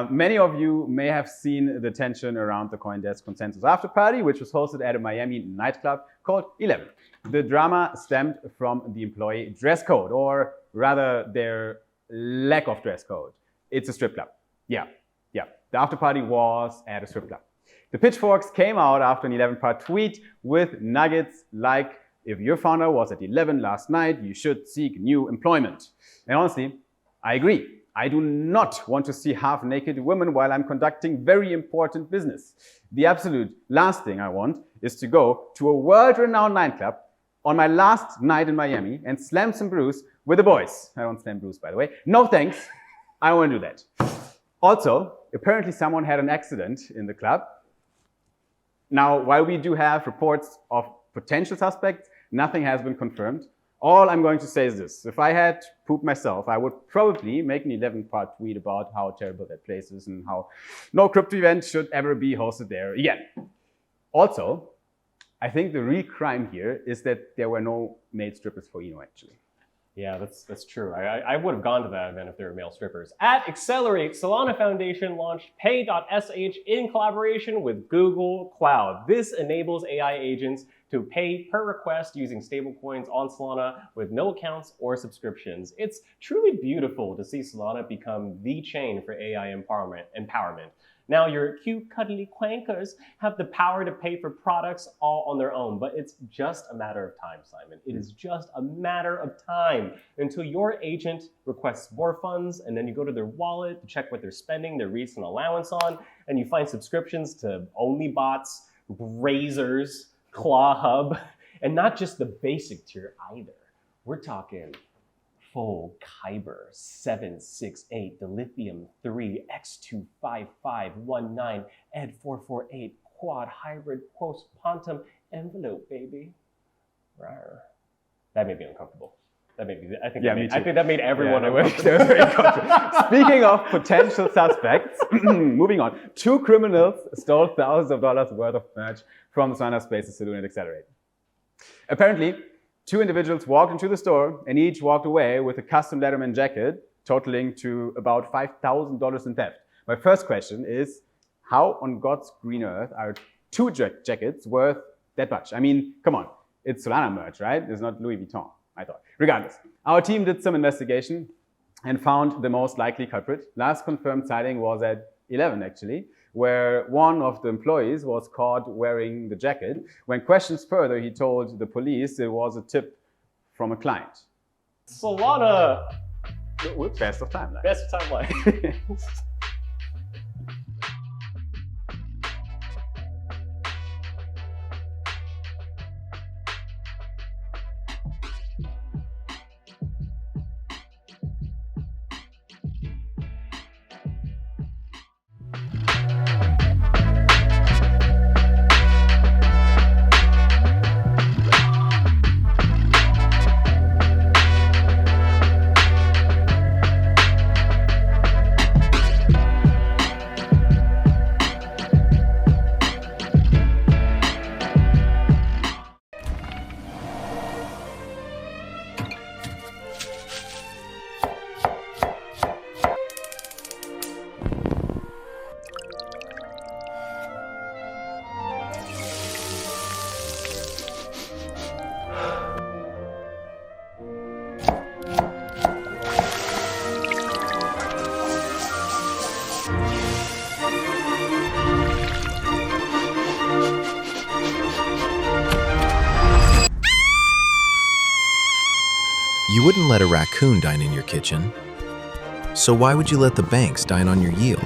Speaker 6: many of you may have seen the tension around the CoinDesk Consensus After Party, which was hosted at a Miami nightclub called 11. The drama stemmed from the employee dress code, or rather their lack of dress code. It's a strip club. Yeah. The after party was at a strip club. The pitchforks came out after an 11-part tweet with nuggets like, if your founder was at 11 last night, you should seek new employment. And honestly, I agree. I do not want to see half-naked women while I'm conducting very important business. The absolute last thing I want is to go to a world-renowned nightclub on my last night in Miami and slam some brews with the boys. I don't slam brews, by the way. No thanks. I don't want to do that. Also, apparently someone had an accident in the club. Now, while we do have reports of potential suspects, nothing has been confirmed. All I'm going to say is this. If I had pooped myself, I would probably make an 11-part tweet about how terrible that place is and how no crypto event should ever be hosted there again. Also, I think the real crime here is that there were no male strippers for Eno, actually.
Speaker 7: Yeah, that's true. I would have gone to that event if there were male strippers. At Accelerate, Solana Foundation launched Pay.sh in collaboration with Google Cloud. This enables AI agents to pay per request using stablecoins on Solana with no accounts or subscriptions. It's truly beautiful to see Solana become the chain for AI empowerment. Now, your cute, cuddly quankers have the power to pay for products all on their own, but it's just a matter of time, Simon. It is just a matter of time until your agent requests more funds, and then you go to their wallet to check what they're spending their recent allowance on, and you find subscriptions to OnlyBots, Razors, Claw Hub, and not just the basic tier either. We're talking full Kyber 768, the Lithium 3, X25519, Ed 448, quad hybrid post quantum envelope, baby. Rawr. That made me uncomfortable. I think that made everyone uncomfortable.
Speaker 6: Speaking of potential suspects, moving on. 2 criminals stole thousands of dollars worth of merch from the Solana Spaces Saloon at Accelerate. Apparently, 2 individuals walked into the store and each walked away with a custom Letterman jacket totaling to about $5,000 in theft. My first question is, how on God's green earth are 2 jackets worth that much? I mean, come on, it's Solana merch, right? It's not Louis Vuitton, I thought. Regardless, our team did some investigation and found the most likely culprit. Last confirmed sighting was at 11, actually, where one of the employees was caught wearing the jacket. When questioned further, he told the police it was a tip from a client.
Speaker 7: Solana!
Speaker 6: Best of timeline.
Speaker 7: Best of timeline.
Speaker 18: You wouldn't let a raccoon dine in your kitchen. So why would you let the banks dine on your yield?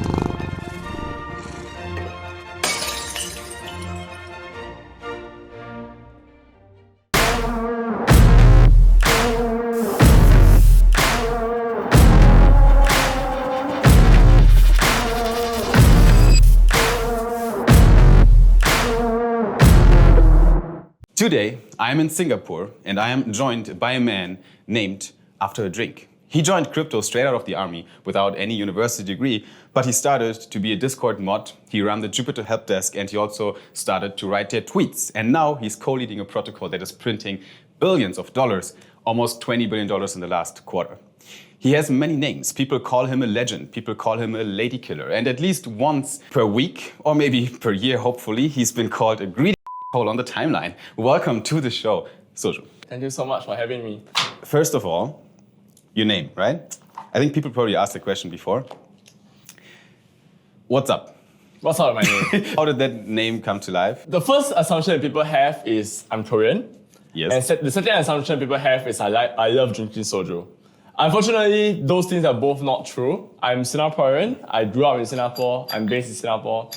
Speaker 6: Today, I am in Singapore and I am joined by a man named after a drink. He joined crypto straight out of the army without any university degree, but he started to be a Discord mod, he ran the Jupiter help desk, and he also started to write their tweets. And now he's co-leading a protocol that is printing billions of dollars, almost $20 billion in the last quarter. He has many names. People call him a legend. People call him a lady killer. And at least once per week, or maybe per year, hopefully, he's been called a greedy hole on the timeline. Welcome to the show, Soju.
Speaker 19: Thank you so much for having me.
Speaker 6: First of all, your name, right? I think people probably asked the question before. What's up?
Speaker 19: What's up with my name?
Speaker 6: How did that name come to life?
Speaker 19: The first assumption that people have is I'm Korean.
Speaker 6: Yes.
Speaker 19: And the second assumption people have is I love drinking soju. Unfortunately, those things are both not true. I'm Singaporean. I grew up in Singapore. I'm based in Singapore.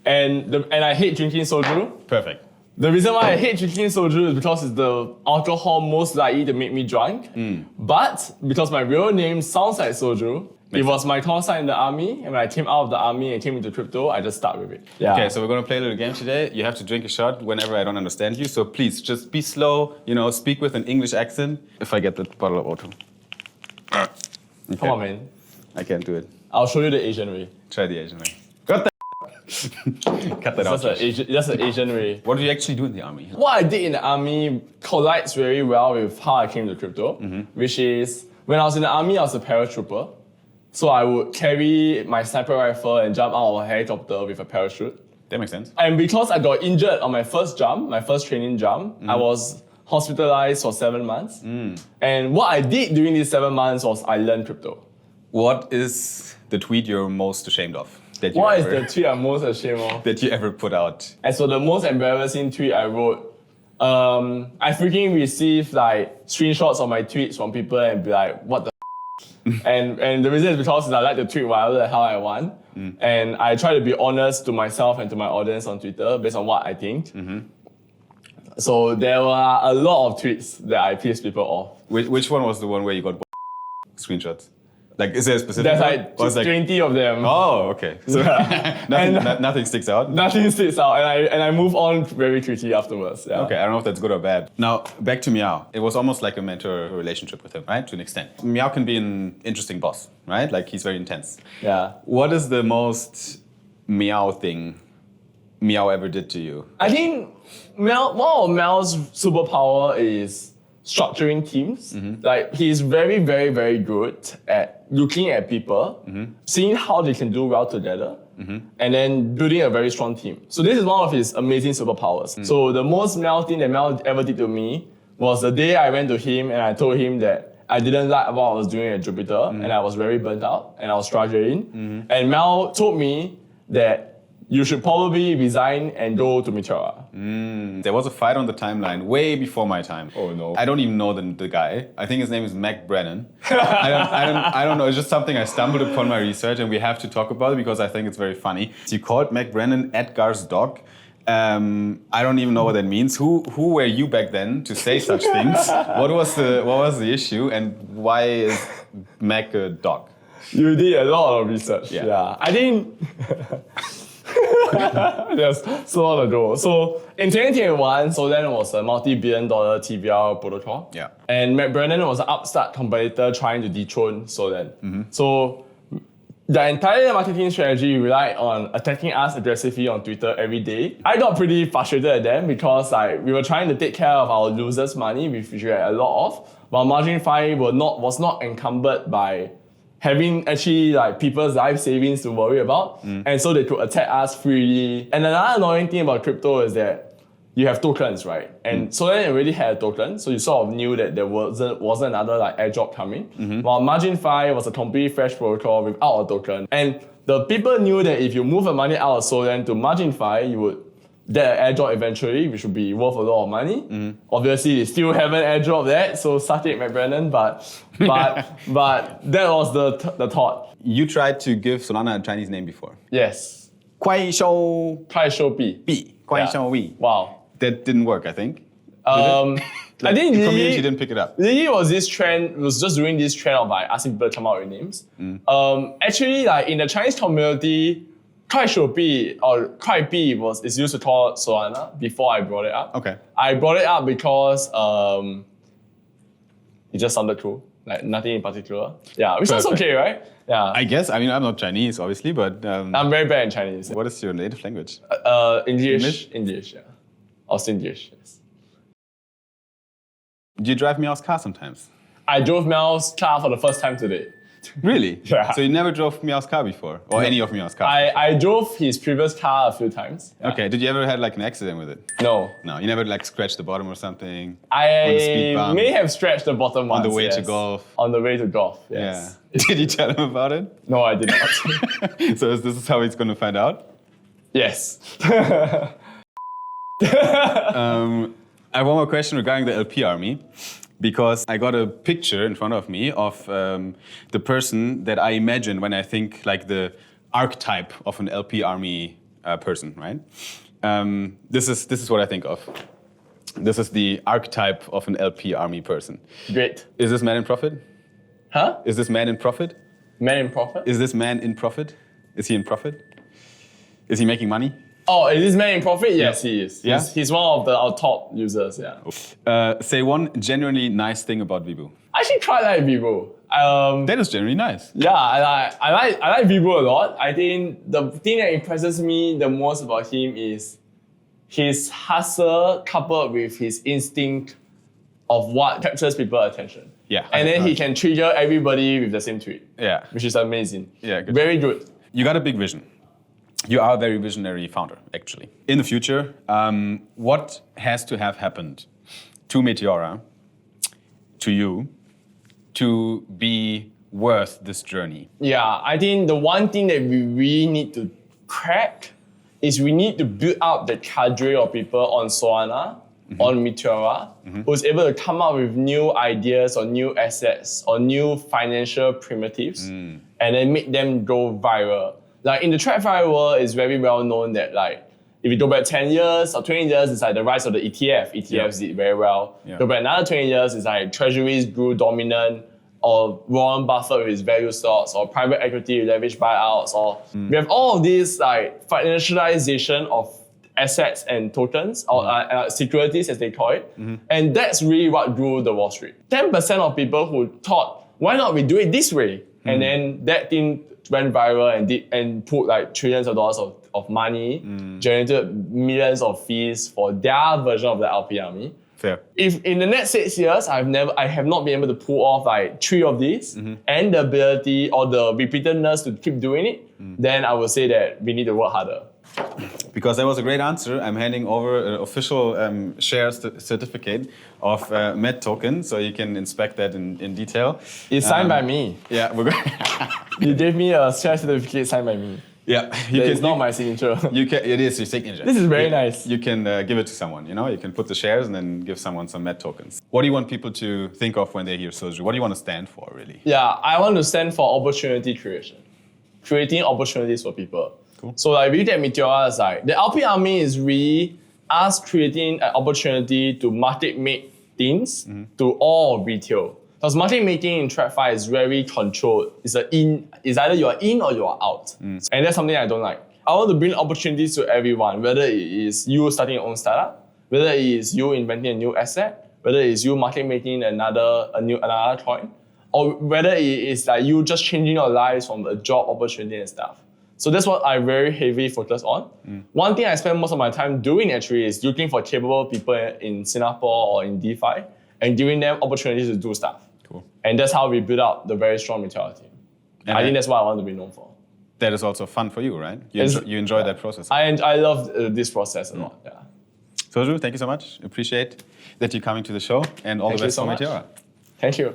Speaker 19: And I hate drinking soju.
Speaker 6: Perfect.
Speaker 19: The reason why I hate drinking soju is because it's the alcohol most likely to make me drunk. But because my real name sounds like soju, it was my call sign in the army, and when I came out of the army and came into crypto, I just stuck with it. Yeah.
Speaker 6: Okay, so we're gonna play a little game today. You have to drink a shot whenever I don't understand you. So please, just be slow, speak with an English accent. If I get the bottle of O2. Okay.
Speaker 19: Come on, man.
Speaker 6: I can't do it.
Speaker 19: I'll show you the Asian way.
Speaker 6: Try the Asian way. Got that. Cut that out.
Speaker 19: That's the Asian way.
Speaker 6: What do you actually do in the army?
Speaker 19: What I did in the army collides very well with how I came to crypto, which is when I was in the army, I was a paratrooper. So I would carry my sniper rifle and jump out of a helicopter with a parachute.
Speaker 6: That makes sense.
Speaker 19: And because I got injured on my first jump, my first training jump, I was hospitalized for 7 months. And what I did during these 7 months was I learned crypto.
Speaker 6: What is the tweet you're most ashamed of?
Speaker 19: What is the tweet I'm most ashamed of?
Speaker 6: That you ever put out?
Speaker 19: And so the most embarrassing tweet I wrote, I freaking received like screenshots of my tweets from people and be like, what the and the reason is because I like to tweet whatever the hell I want. And I try to be honest to myself and to my audience on Twitter based on what I think. So there were a lot of tweets that I pissed people off.
Speaker 6: Which one was the one where you got screenshots? Like, is there a specific
Speaker 19: There's like 20 of them.
Speaker 6: Oh, okay. So nothing sticks out?
Speaker 19: Nothing sticks out, and I move on very quickly afterwards. Yeah.
Speaker 6: Okay, I don't know if that's good or bad. Now, back to Meow. It was almost like a mentor relationship with him, right? To an extent. Meow can be an interesting boss, right? Like, he's very intense.
Speaker 19: Yeah.
Speaker 6: What is the most Meow thing Meow ever did to you?
Speaker 19: I think one of Mel's superpower is structuring teams. Like, he's very, very, very good at looking at people, seeing how they can do well together, and then building a very strong team. So this is one of his amazing superpowers. So the most Mel thing that Mel ever did to me was the day I went to him and I told him that I didn't like what I was doing at Jupiter, and I was very burnt out and I was struggling. And Mel told me that you should probably resign and go to Meteora.
Speaker 6: There was a fight on the timeline way before my time.
Speaker 19: Oh no.
Speaker 6: I don't even know the guy. I think his name is Mac Brennan. I don't know. It's just something I stumbled upon my research and we have to talk about it because I think it's very funny. So you called Mac Brennan Edgar's dog. I don't even know what that means. Who were you back then to say such things? What was the issue and why is Mac a dog?
Speaker 19: You did a lot of research. Yeah. I think yes, so long ago. So in 2021, Solana was a multi-billion-dollar TVL protocol.
Speaker 6: Yeah.
Speaker 19: And Matt Brennan was an upstart competitor trying to dethrone Solana. So the entire marketing strategy relied on attacking us aggressively on Twitter every day. I got pretty frustrated at them because we were trying to take care of our losers' money, which we had a lot of, while Margin Fi was not encumbered by having actually like people's life savings to worry about, and so they could attack us freely. And another annoying thing about crypto is that you have tokens, right? And Solana already had a token, so you sort of knew that there wasn't another like airdrop coming. While Margin Fi was a completely fresh protocol without a token, and the people knew that if you move the money out of Solana to Margin Fi, you would get an airdrop eventually, which would be worth a lot of money.
Speaker 6: Mm-hmm.
Speaker 19: Obviously, they still haven't airdropped that, so suck it, McBrennan. But that was the thought.
Speaker 6: You tried to give Solana a Chinese name before.
Speaker 19: Yes.
Speaker 6: Kuai Shou
Speaker 19: B.
Speaker 6: Kuai Shou Wei.
Speaker 19: Wow.
Speaker 6: That didn't work, I think.
Speaker 19: I think
Speaker 6: the community didn't pick it up.
Speaker 19: Lily was just doing this trend of like asking people to come out with names. Actually, like in the Chinese community, Kuai Shou Bi or Kuai Bi is used to call Solana before I brought it up.
Speaker 6: Okay.
Speaker 19: I brought it up because it just sounded cool. Like nothing in particular. Yeah, which is okay, right? Yeah.
Speaker 6: I guess. I mean, I'm not Chinese, obviously, but
Speaker 19: I'm very bad in Chinese.
Speaker 6: What is your native language?
Speaker 19: English, yeah. Also English, yes.
Speaker 6: Do you drive Meow's car sometimes?
Speaker 19: I drove Meow's car for the first time today.
Speaker 6: Really?
Speaker 19: Yeah.
Speaker 6: So you never drove Meow's car before? Or any of Meow's cars?
Speaker 19: I drove his previous car a few times. Yeah.
Speaker 6: Okay, did you ever have like an accident with it?
Speaker 19: No.
Speaker 6: No, you never like scratched the bottom or something?
Speaker 19: I
Speaker 6: on the speed bump,
Speaker 19: may have scratched the bottom once,
Speaker 6: on the way
Speaker 19: yes.
Speaker 6: to golf?
Speaker 19: On the way to golf, yes.
Speaker 6: Yeah. Did you tell him about it?
Speaker 19: No, I did not.
Speaker 6: So this is how he's going to find out?
Speaker 19: Yes.
Speaker 6: I have one more question regarding the LP army, because I got a picture in front of me of the person that I imagine when I think like the archetype of an LP army person, right? This is what I think of. This is the archetype of an LP army person.
Speaker 19: Great.
Speaker 6: Is this man in profit?
Speaker 19: Huh?
Speaker 6: Is this man in profit?
Speaker 19: Man in profit?
Speaker 6: Is this man in profit? Is he in profit? Is he making money?
Speaker 19: Oh, is this man in profit? Yes, he is.
Speaker 6: Yeah?
Speaker 19: He's one of our top users, yeah.
Speaker 6: Say one genuinely nice thing about Vibu.
Speaker 19: I actually quite like Vibu.
Speaker 6: That is generally nice.
Speaker 19: Yeah, I like Vibu a lot. I think the thing that impresses me the most about him is his hustle coupled with his instinct of what captures people's attention.
Speaker 6: Yeah.
Speaker 19: And then he can trigger everybody with the same tweet.
Speaker 6: Yeah.
Speaker 19: Which is amazing.
Speaker 6: Yeah, good.
Speaker 19: Very good.
Speaker 6: You got a big vision. You are a very visionary founder, actually. In the future, what has to have happened to Meteora, to you, to be worth this journey?
Speaker 19: Yeah, I think the one thing that we really need to crack is we need to build up the cadre of people on Solana, on Meteora, who's able to come up with new ideas or new assets or new financial primitives and then make them go viral. Like in the TradFi world, it's very well known that like if you go back 10 years or 20 years, it's like the rise of the ETF. ETFs did very well. Go back another 20 years, it's like treasuries grew dominant, or Warren Buffett with his value stocks, or private equity leverage buyouts, or we have all of these like financialization of assets and tokens, or securities as they call it. And that's really what grew the Wall Street. 10% of people who thought, why not we do it this way? And then that thing went viral and put like trillions of dollars of money, generated millions of fees for their version of the LP army.
Speaker 6: Fair.
Speaker 19: If in the next 6 years, I have not been able to pull off like 3 of these and the ability or the repeatedness to keep doing it, then I would say that we need to work harder.
Speaker 6: Because that was a great answer, I'm handing over an official share certificate of MET token, so you can inspect that in detail.
Speaker 19: It's signed by me.
Speaker 6: Yeah, we're going.
Speaker 19: You gave me a share certificate signed by me.
Speaker 6: Yeah,
Speaker 19: it's not my signature.
Speaker 6: It is your signature.
Speaker 19: This is very nice.
Speaker 6: You can give it to someone. You know, you can put the shares and then give someone some MET tokens. What do you want people to think of when they hear Soju? What do you want to stand for, really?
Speaker 19: Yeah, I want to stand for opportunity creation, creating opportunities for people.
Speaker 6: Cool.
Speaker 19: So like we look at Meteora as like the LP army is really us creating an opportunity to market make things to all retail. Because market making in TradFi is very controlled. It's either you're in or you're out. And that's something I don't like. I want to bring opportunities to everyone, whether it is you starting your own startup, whether it is you inventing a new asset, whether it is you market making another coin, or whether it is like you just changing your lives from a job opportunity and stuff. So that's what I very heavily focus on. One thing I spend most of my time doing actually is looking for capable people in Singapore or in DeFi and giving them opportunities to do stuff.
Speaker 6: Cool.
Speaker 19: And that's how we build up the very strong Meteora team. And I think that's what I want to be known for.
Speaker 6: That is also fun for you, right? You enjoy that process.
Speaker 19: I love this process a lot, yeah.
Speaker 6: Soju, thank you so much. Appreciate that you're coming to the show, and all the best for Meteora.
Speaker 19: Thank you.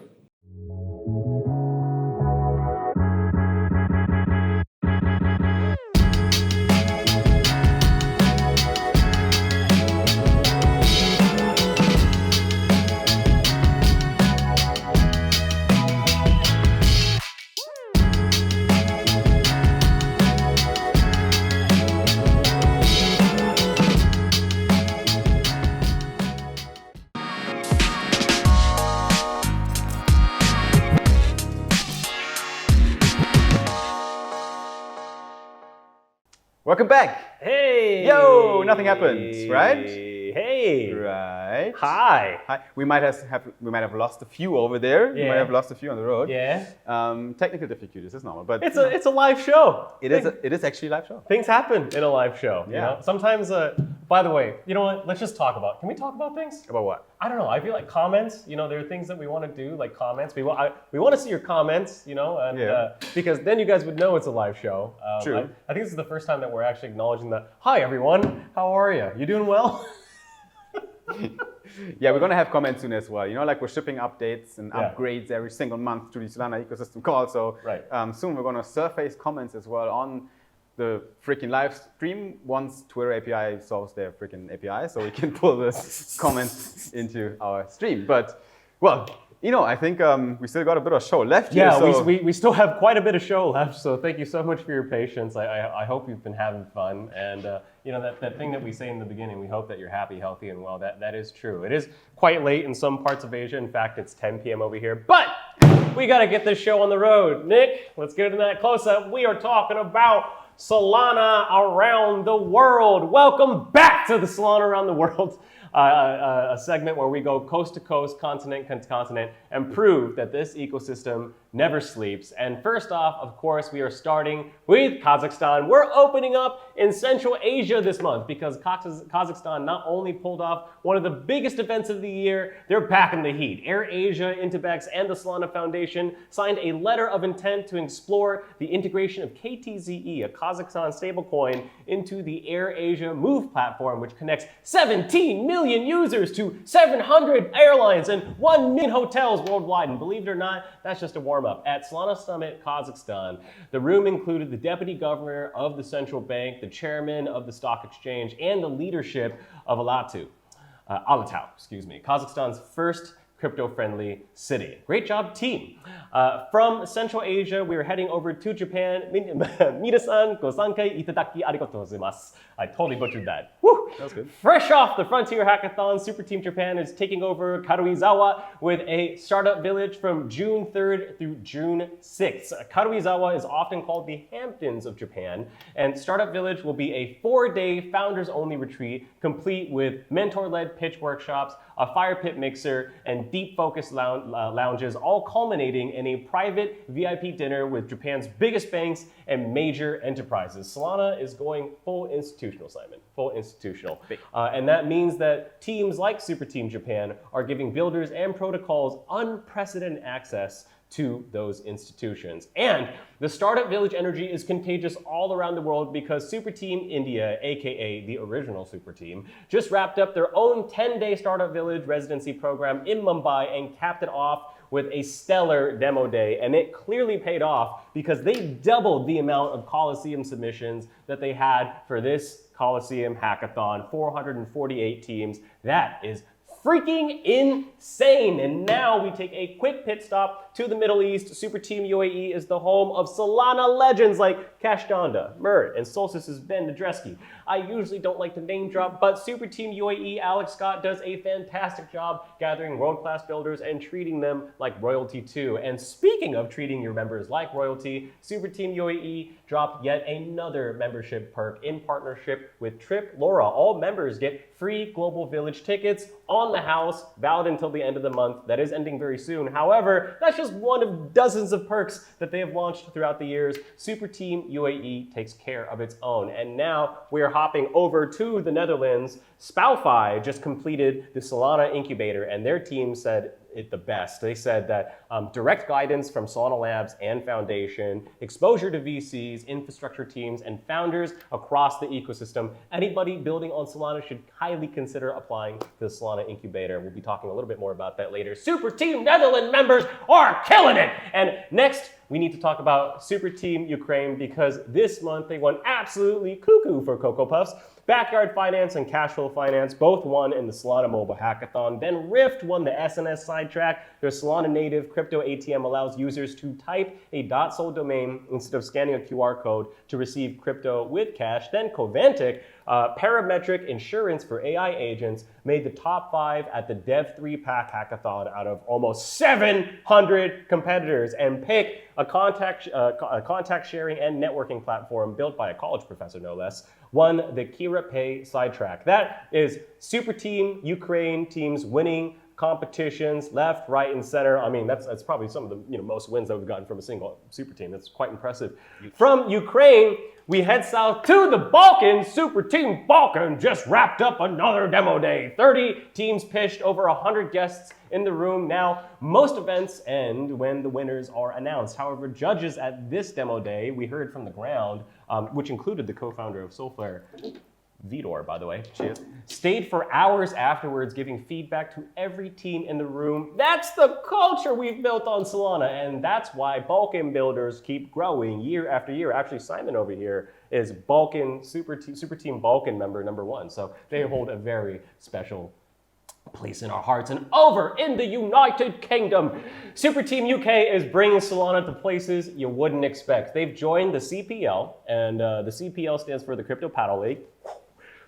Speaker 6: Welcome back.
Speaker 7: Hey.
Speaker 6: Yo, nothing happened, right?
Speaker 7: Hey.
Speaker 6: Right.
Speaker 7: Hi.
Speaker 6: Hi. We might have lost a few over there. We might have lost a few on the road.
Speaker 7: Yeah.
Speaker 6: Technical difficulties is normal, but
Speaker 7: It's a live show.
Speaker 6: It is actually a live show.
Speaker 7: Things happen in a live show.
Speaker 6: Yeah.
Speaker 7: You know? Sometimes. By the way, you know what? Let's just talk about. Can we talk about things?
Speaker 6: About what?
Speaker 7: I don't know. I feel like comments. You know, there are things that we want to do, like comments. We want to see your comments. You know, and because then you guys would know it's a live show.
Speaker 6: True.
Speaker 7: I think this is the first time that we're actually acknowledging that. Hi everyone. How are you? You doing well?
Speaker 6: Yeah, we're going to have comments soon as well. You know, like we're shipping updates and upgrades every single month to the Solana Ecosystem Call. So soon we're going to surface comments as well on the freaking live stream once Twitter API solves their freaking API, so we can pull the comments into our stream. But, well, you know, I think we still got a bit of show left here.
Speaker 7: Yeah,
Speaker 6: so
Speaker 7: we still have quite a bit of show left, so thank you so much for your patience. I hope you've been having fun. And, you know, that thing that we say in the beginning, we hope that you're happy, healthy, and well, that is true. It is quite late in some parts of Asia. In fact, it's 10 p.m. over here. But we got to get this show on the road. Nick, let's get into that close-up. We are talking about Solana around the world. Welcome back to the Solana around the world, a segment where we go coast to coast, continent to continent, and prove that this ecosystem never sleeps. And first off, of course, we are starting with Kazakhstan. We're opening up in Central Asia this month because Kazakhstan not only pulled off one of the biggest events of the year, they're back in the heat. AirAsia, Intebex, and the Solana Foundation signed a letter of intent to explore the integration of KTZE, a Kazakhstan stablecoin, into the AirAsia Move platform, which connects 17 million users to 700 airlines and 1 million hotels worldwide. And believe it or not, that's just a warm-up. At Solana Summit, Kazakhstan, the room included the deputy governor of the central bank, the chairman of the stock exchange, and the leadership of Alatu, Kazakhstan's first crypto-friendly city. Great job, team. From Central Asia, we are heading over to Japan. Minasan gosankai itadaki arigatou gozaimasu. I totally butchered that. Woo!
Speaker 6: That was good.
Speaker 7: Fresh off the Frontier Hackathon, Super Team Japan is taking over Karuizawa with a startup village from June 3rd through June 6th. Karuizawa is often called the Hamptons of Japan, and Startup Village will be a 4-day founders-only retreat complete with mentor-led pitch workshops, a fire pit mixer, and deep focus lounges, all culminating in a private VIP dinner with Japan's biggest banks and major enterprises. Solana is going full institutional, Simon, full institutional. And that means that teams like Super Team Japan are giving builders and protocols unprecedented access to those institutions. And the Startup Village energy is contagious all around the world because Super Team India, aka the original Super Team, just wrapped up their own 10-day Startup Village residency program in Mumbai and capped it off with a stellar demo day. And it clearly paid off because they doubled the amount of Coliseum submissions that they had for this Coliseum hackathon, 448 teams. That is freaking insane. And now we take a quick pit stop to the Middle East. Super Team UAE is the home of Solana legends like Cash Donda, Mert, and Solstice's Ben Nadreski. I usually don't like to name drop, but Super Team UAE Alex Scott does a fantastic job gathering world-class builders and treating them like royalty too. And speaking of treating your members like royalty, Super Team UAE dropped yet another membership perk in partnership with Trip Laura. All members get free Global Village tickets on the house, valid until the end of the month. That is ending very soon. However, that's just one of dozens of perks that they have launched throughout the years. Super Team UAE takes care of its own. And now we are hopping over to the Netherlands. Spoufy just completed the Solana incubator, and their team said it the best. They said that direct guidance from Solana Labs and Foundation, exposure to VCs, infrastructure teams, and founders across the ecosystem. Anybody building on Solana should highly consider applying to the Solana incubator. We'll be talking a little bit more about that later. Super Team Netherlands members are killing it! And next, we need to talk about Super Team Ukraine because this month they went absolutely cuckoo for Cocoa Puffs. Backyard Finance and Cashflow Finance both won in the Solana Mobile Hackathon. Then Rift won the SNS sidetrack. Their Solana native crypto ATM allows users to type a .sol domain instead of scanning a QR code to receive crypto with cash. Then Covantic Parametric insurance for AI agents made the top 5 at the Dev3 Pack hackathon out of almost 700 competitors, and Pick, a contact sharing and networking platform built by a college professor, no less, won the Kira Pay sidetrack. That is Super Team Ukraine teams winning competitions left, right, and center. I mean, that's probably some of the most wins that we've gotten from a single super team. That's quite impressive. From Ukraine, we head south to the Balkans. Super Team Balkan just wrapped up another demo day. 30 teams pitched, over 100 guests in the room. Now, most events end when the winners are announced. However, judges at this demo day, we heard from the ground, which included the co-founder of Soulflare, Vidor, by the way, stayed for hours afterwards giving feedback to every team in the room. That's the culture we've built on Solana, and that's why Balkan builders keep growing year after year. Actually, Simon over here is Balkan Super Team Balkan member #1, so they hold a very special place in our hearts. And over in the United Kingdom, Super Team UK is bringing Solana to places you wouldn't expect. They've joined the CPL, and the CPL stands for the Crypto Paddle League.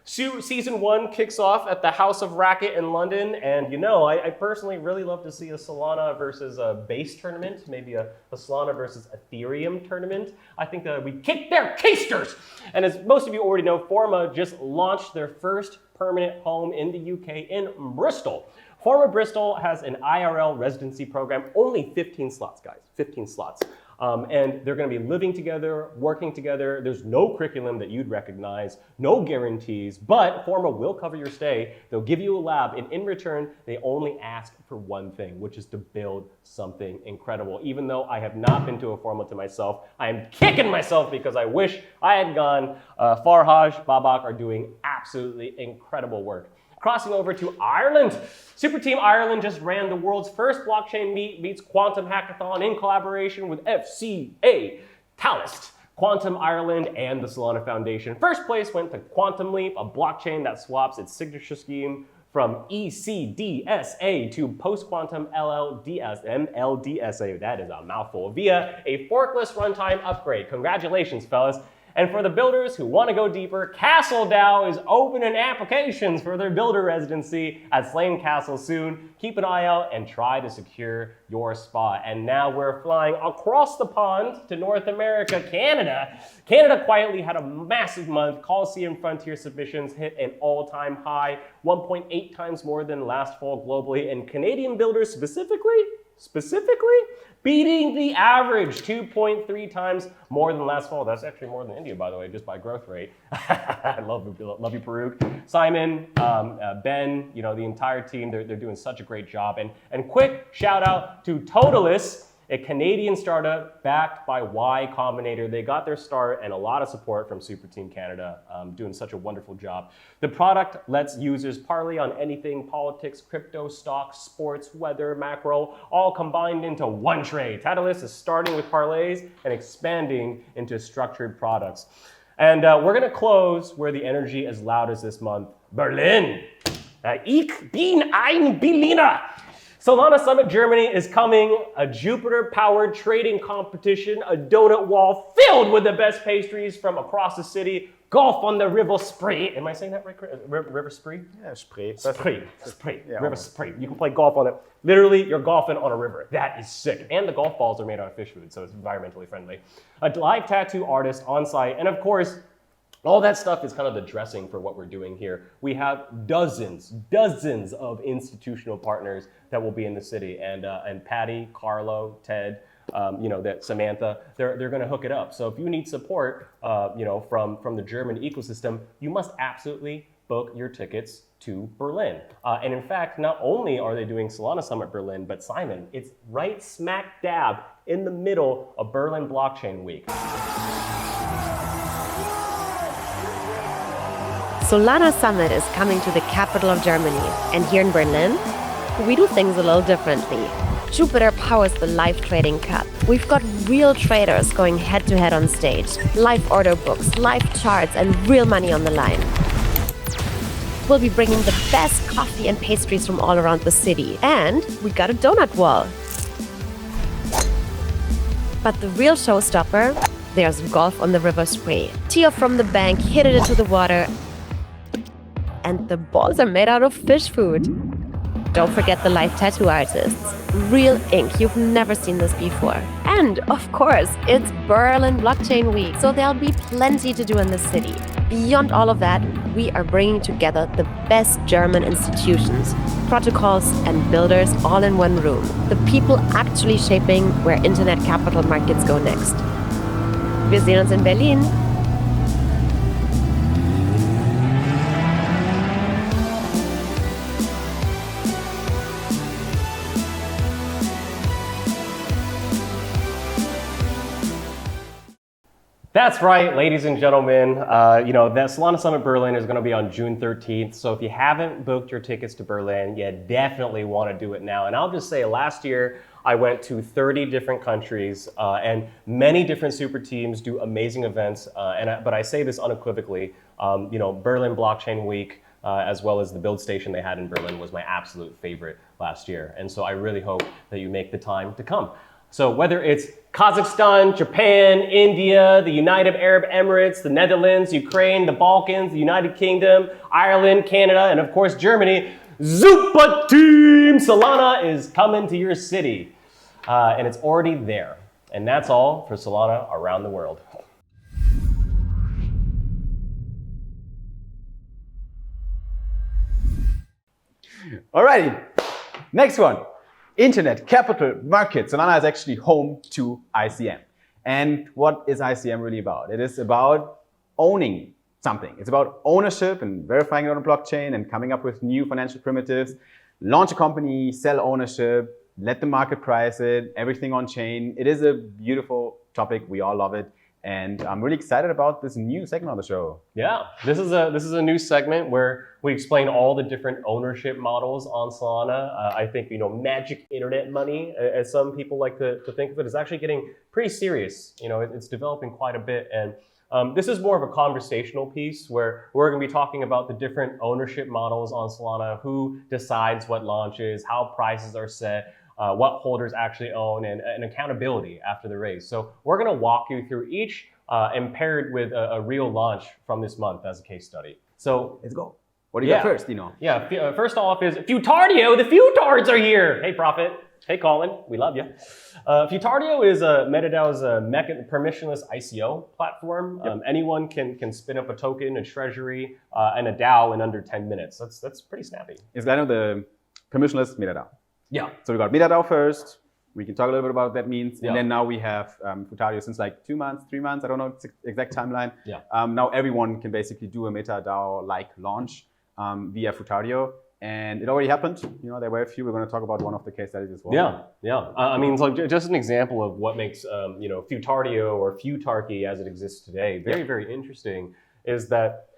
Speaker 7: Season 1 kicks off at the House of Racket in London, and I personally really love to see a Solana versus a base tournament, maybe a Solana versus Ethereum tournament. I think that we kick their keisters! And as most of you already know, Forma just launched their first permanent home in the UK in Bristol. Forma Bristol has an IRL residency program, only 15 slots, guys, 15 slots. And they're going to be living together, working together. There's no curriculum that you'd recognize, no guarantees, but Forma will cover your stay. They'll give you a lab, and in return, they only ask for one thing, which is to build something incredible. Even though I have not been to a Forma to myself, I am kicking myself because I wish I had gone. Farhaj, Babak are doing absolutely incredible work. Crossing over to Ireland, Super Team Ireland just ran the world's first blockchain meets quantum hackathon in collaboration with FCA, Talist, Quantum Ireland, and the Solana Foundation. First place went to Quantum Leap, a blockchain that swaps its signature scheme from ECDSA to post-quantum MLDSA, that is a mouthful, via a forkless runtime upgrade. Congratulations, fellas. And for the builders who want to go deeper, CastleDAO is opening applications for their builder residency at Slane Castle soon. Keep an eye out and try to secure your spot. And now we're flying across the pond to North America, Canada. Canada quietly had a massive month. Coliseum Frontier submissions hit an all-time high, 1.8 times more than last fall globally. And Canadian builders specifically, beating the average 2.3 times more than last fall. That's actually more than India, by the way, just by growth rate. I love you, Parug. Simon, Ben, the entire team, they're doing such a great job. And quick shout out to Totalis, a Canadian startup backed by Y Combinator. They got their start and a lot of support from Super Team Canada, doing such a wonderful job. The product lets users parlay on anything: politics, crypto, stocks, sports, weather, macro, all combined into one trade. Totalis is starting with parlays and expanding into structured products. And we're gonna close where the energy is loudest this month: Berlin. Ich bin ein Berliner. Solana Summit Germany is coming, a Jupiter-powered trading competition, a donut wall filled with the best pastries from across the city, golf on the River Spree. Am I saying that right? River Spree?
Speaker 6: Yeah, Spree.
Speaker 7: Spree.
Speaker 6: Yeah,
Speaker 7: River Spree. You can play golf on it. Literally, you're golfing on a river. That is sick. And the golf balls are made out of fish food, so it's environmentally friendly. A live tattoo artist on site, and of course, all that stuff is kind of the dressing for what we're doing here. We have dozens of institutional partners that will be in the city, and Patty, Carlo, Ted, that Samantha, they're going to hook it up. So if you need support, from the German ecosystem, you must absolutely book your tickets to Berlin. And in fact, not only are they doing Solana Summit Berlin, but Simon, it's right smack dab in the middle of Berlin Blockchain Week.
Speaker 20: Solana Summit is coming to the capital of Germany, and here in Berlin, we do things a little differently. Jupiter powers the live trading cup. We've got real traders going head-to-head on stage, live order books, live charts, and real money on the line. We'll be bringing the best coffee and pastries from all around the city, and we got a donut wall. But the real showstopper, there's golf on the River Spree. Tee off from the bank, hit it into the water, and the balls are made out of fish food. Don't forget the live tattoo artists. Real ink, you've never seen this before. And of course, it's Berlin Blockchain Week, so there'll be plenty to do in the city. Beyond all of that, we are bringing together the best German institutions, protocols and builders all in one room. The people actually shaping where internet capital markets go next. Wir sehen uns in Berlin.
Speaker 7: That's right, ladies and gentlemen. That Solana Summit Berlin is going to be on June 13th. So if you haven't booked your tickets to Berlin, you definitely want to do it now. And I'll just say, last year I went to 30 different countries, and many different super teams do amazing events. But I say this unequivocally. Berlin Blockchain Week, as well as the build station they had in Berlin, was my absolute favorite last year. And so I really hope that you make the time to come. So whether it's Kazakhstan, Japan, India, the United Arab Emirates, the Netherlands, Ukraine, the Balkans, the United Kingdom, Ireland, Canada, and of course Germany, Super Team Solana is coming to your city. And it's already there. And that's all for Solana around the world.
Speaker 6: Alrighty, next one. Internet, capital, market. Solana is actually home to ICM. And what is ICM really about? It is about owning something. It's about ownership and verifying it on a blockchain and coming up with new financial primitives. Launch a company, sell ownership, let the market price it, everything on chain. It is a beautiful topic. We all love it. And I'm really excited about this new segment on the show.
Speaker 7: Yeah, this is a new segment where we explain all the different ownership models on Solana. I think, magic internet money, as some people like to think of it, is actually getting pretty serious. It's developing quite a bit. And this is more of a conversational piece where we're going to be talking about the different ownership models on Solana, who decides what launches, how prices are set, what holders actually own, and accountability after the raise. So we're going to walk you through each and paired with a real launch from this month as a case study. So
Speaker 6: let's go. What do you got first,
Speaker 7: Yeah, first off is Futardio. The Futards are here. Hey, Prophet. Hey, Colin. We love you. Futardio is MetaDAO's permissionless ICO platform.
Speaker 6: Yep.
Speaker 7: Anyone can spin up a token, a treasury, and a DAO in under 10 minutes. That's pretty snappy.
Speaker 6: It's kind of the permissionless MetaDAO.
Speaker 7: Yeah.
Speaker 6: So we got MetaDAO first. We can talk a little bit about what that means.
Speaker 7: Yeah.
Speaker 6: And then now we have Futardio since like 2 months, 3 months. I don't know the exact timeline.
Speaker 7: Yeah.
Speaker 6: Now everyone can basically do a MetaDAO-like launch via Futardio. And it already happened. There were a few. We're going to talk about one of the case studies as well.
Speaker 7: Yeah. Just an example of what makes Futardio or Futarchy as it exists today very interesting is that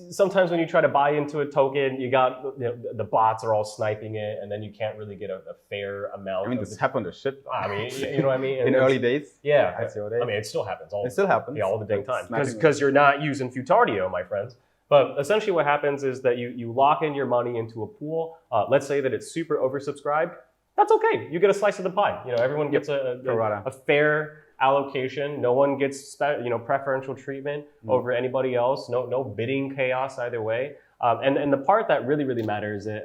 Speaker 7: sometimes when you try to buy into a token, you got the bots are all sniping it, and then you can't really get a fair amount.
Speaker 6: I mean, this happened a shit.
Speaker 7: I mean, you know what I mean?
Speaker 6: In early days.
Speaker 7: Yeah.
Speaker 6: ICO days.
Speaker 7: I mean, it still happens.
Speaker 6: It still happens.
Speaker 7: Yeah, all the dang time. Because you're not using Futardio, my friends. But essentially what happens is that you lock in your money into a pool. Let's say that it's super oversubscribed. That's okay. You get a slice of the pie. Everyone gets a fair allocation. No one gets preferential treatment over anybody else. No bidding chaos either way. And the part that really matters is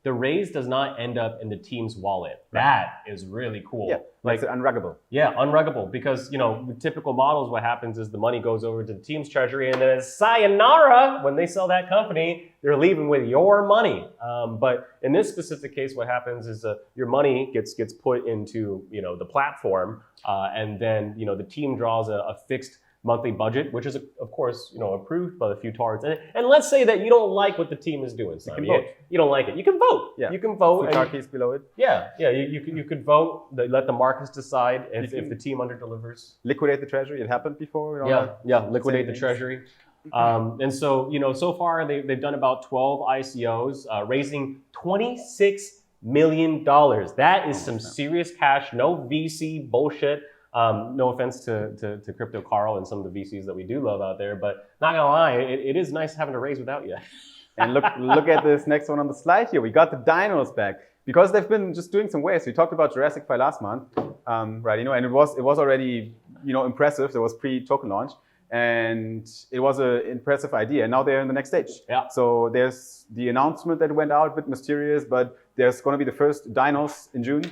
Speaker 7: the raise does not end up in the team's wallet. That is really cool.
Speaker 6: Yeah, like unruggable.
Speaker 7: Yeah, unruggable, because with typical models, what happens is the money goes over to the team's treasury, and then it's sayonara when they sell that company. They're leaving with your money. But in this specific case, what happens is your money gets put into the platform, and then the team draws a fixed monthly budget, which is of course approved by the Futards. And let's say that you don't like what the team is doing.
Speaker 6: You can vote.
Speaker 7: You don't like it. You can vote.
Speaker 6: Yeah.
Speaker 7: You can vote.
Speaker 6: Futarchy's below it.
Speaker 7: Yeah. You could vote. Let the markets decide if the team underdelivers.
Speaker 6: Liquidate the treasury. It happened before.
Speaker 7: Liquidate the treasury. And so so far they've done about 12 ICOs, raising $26 million. That is some serious cash. No VC bullshit. No offense to Crypto Carl and some of the VCs that we do love out there, but not gonna lie, it is nice having to raise without you.
Speaker 6: And look at this next one on the slide here. We got the dinos back because they've been just doing some waves. We talked about Jurassic Pie last month, right? And it was already impressive. There was pre-token launch. And it was an impressive idea. And now they're in the next stage.
Speaker 7: Yeah.
Speaker 6: So there's the announcement that went out, a bit mysterious, but there's going to be the first dinos in June,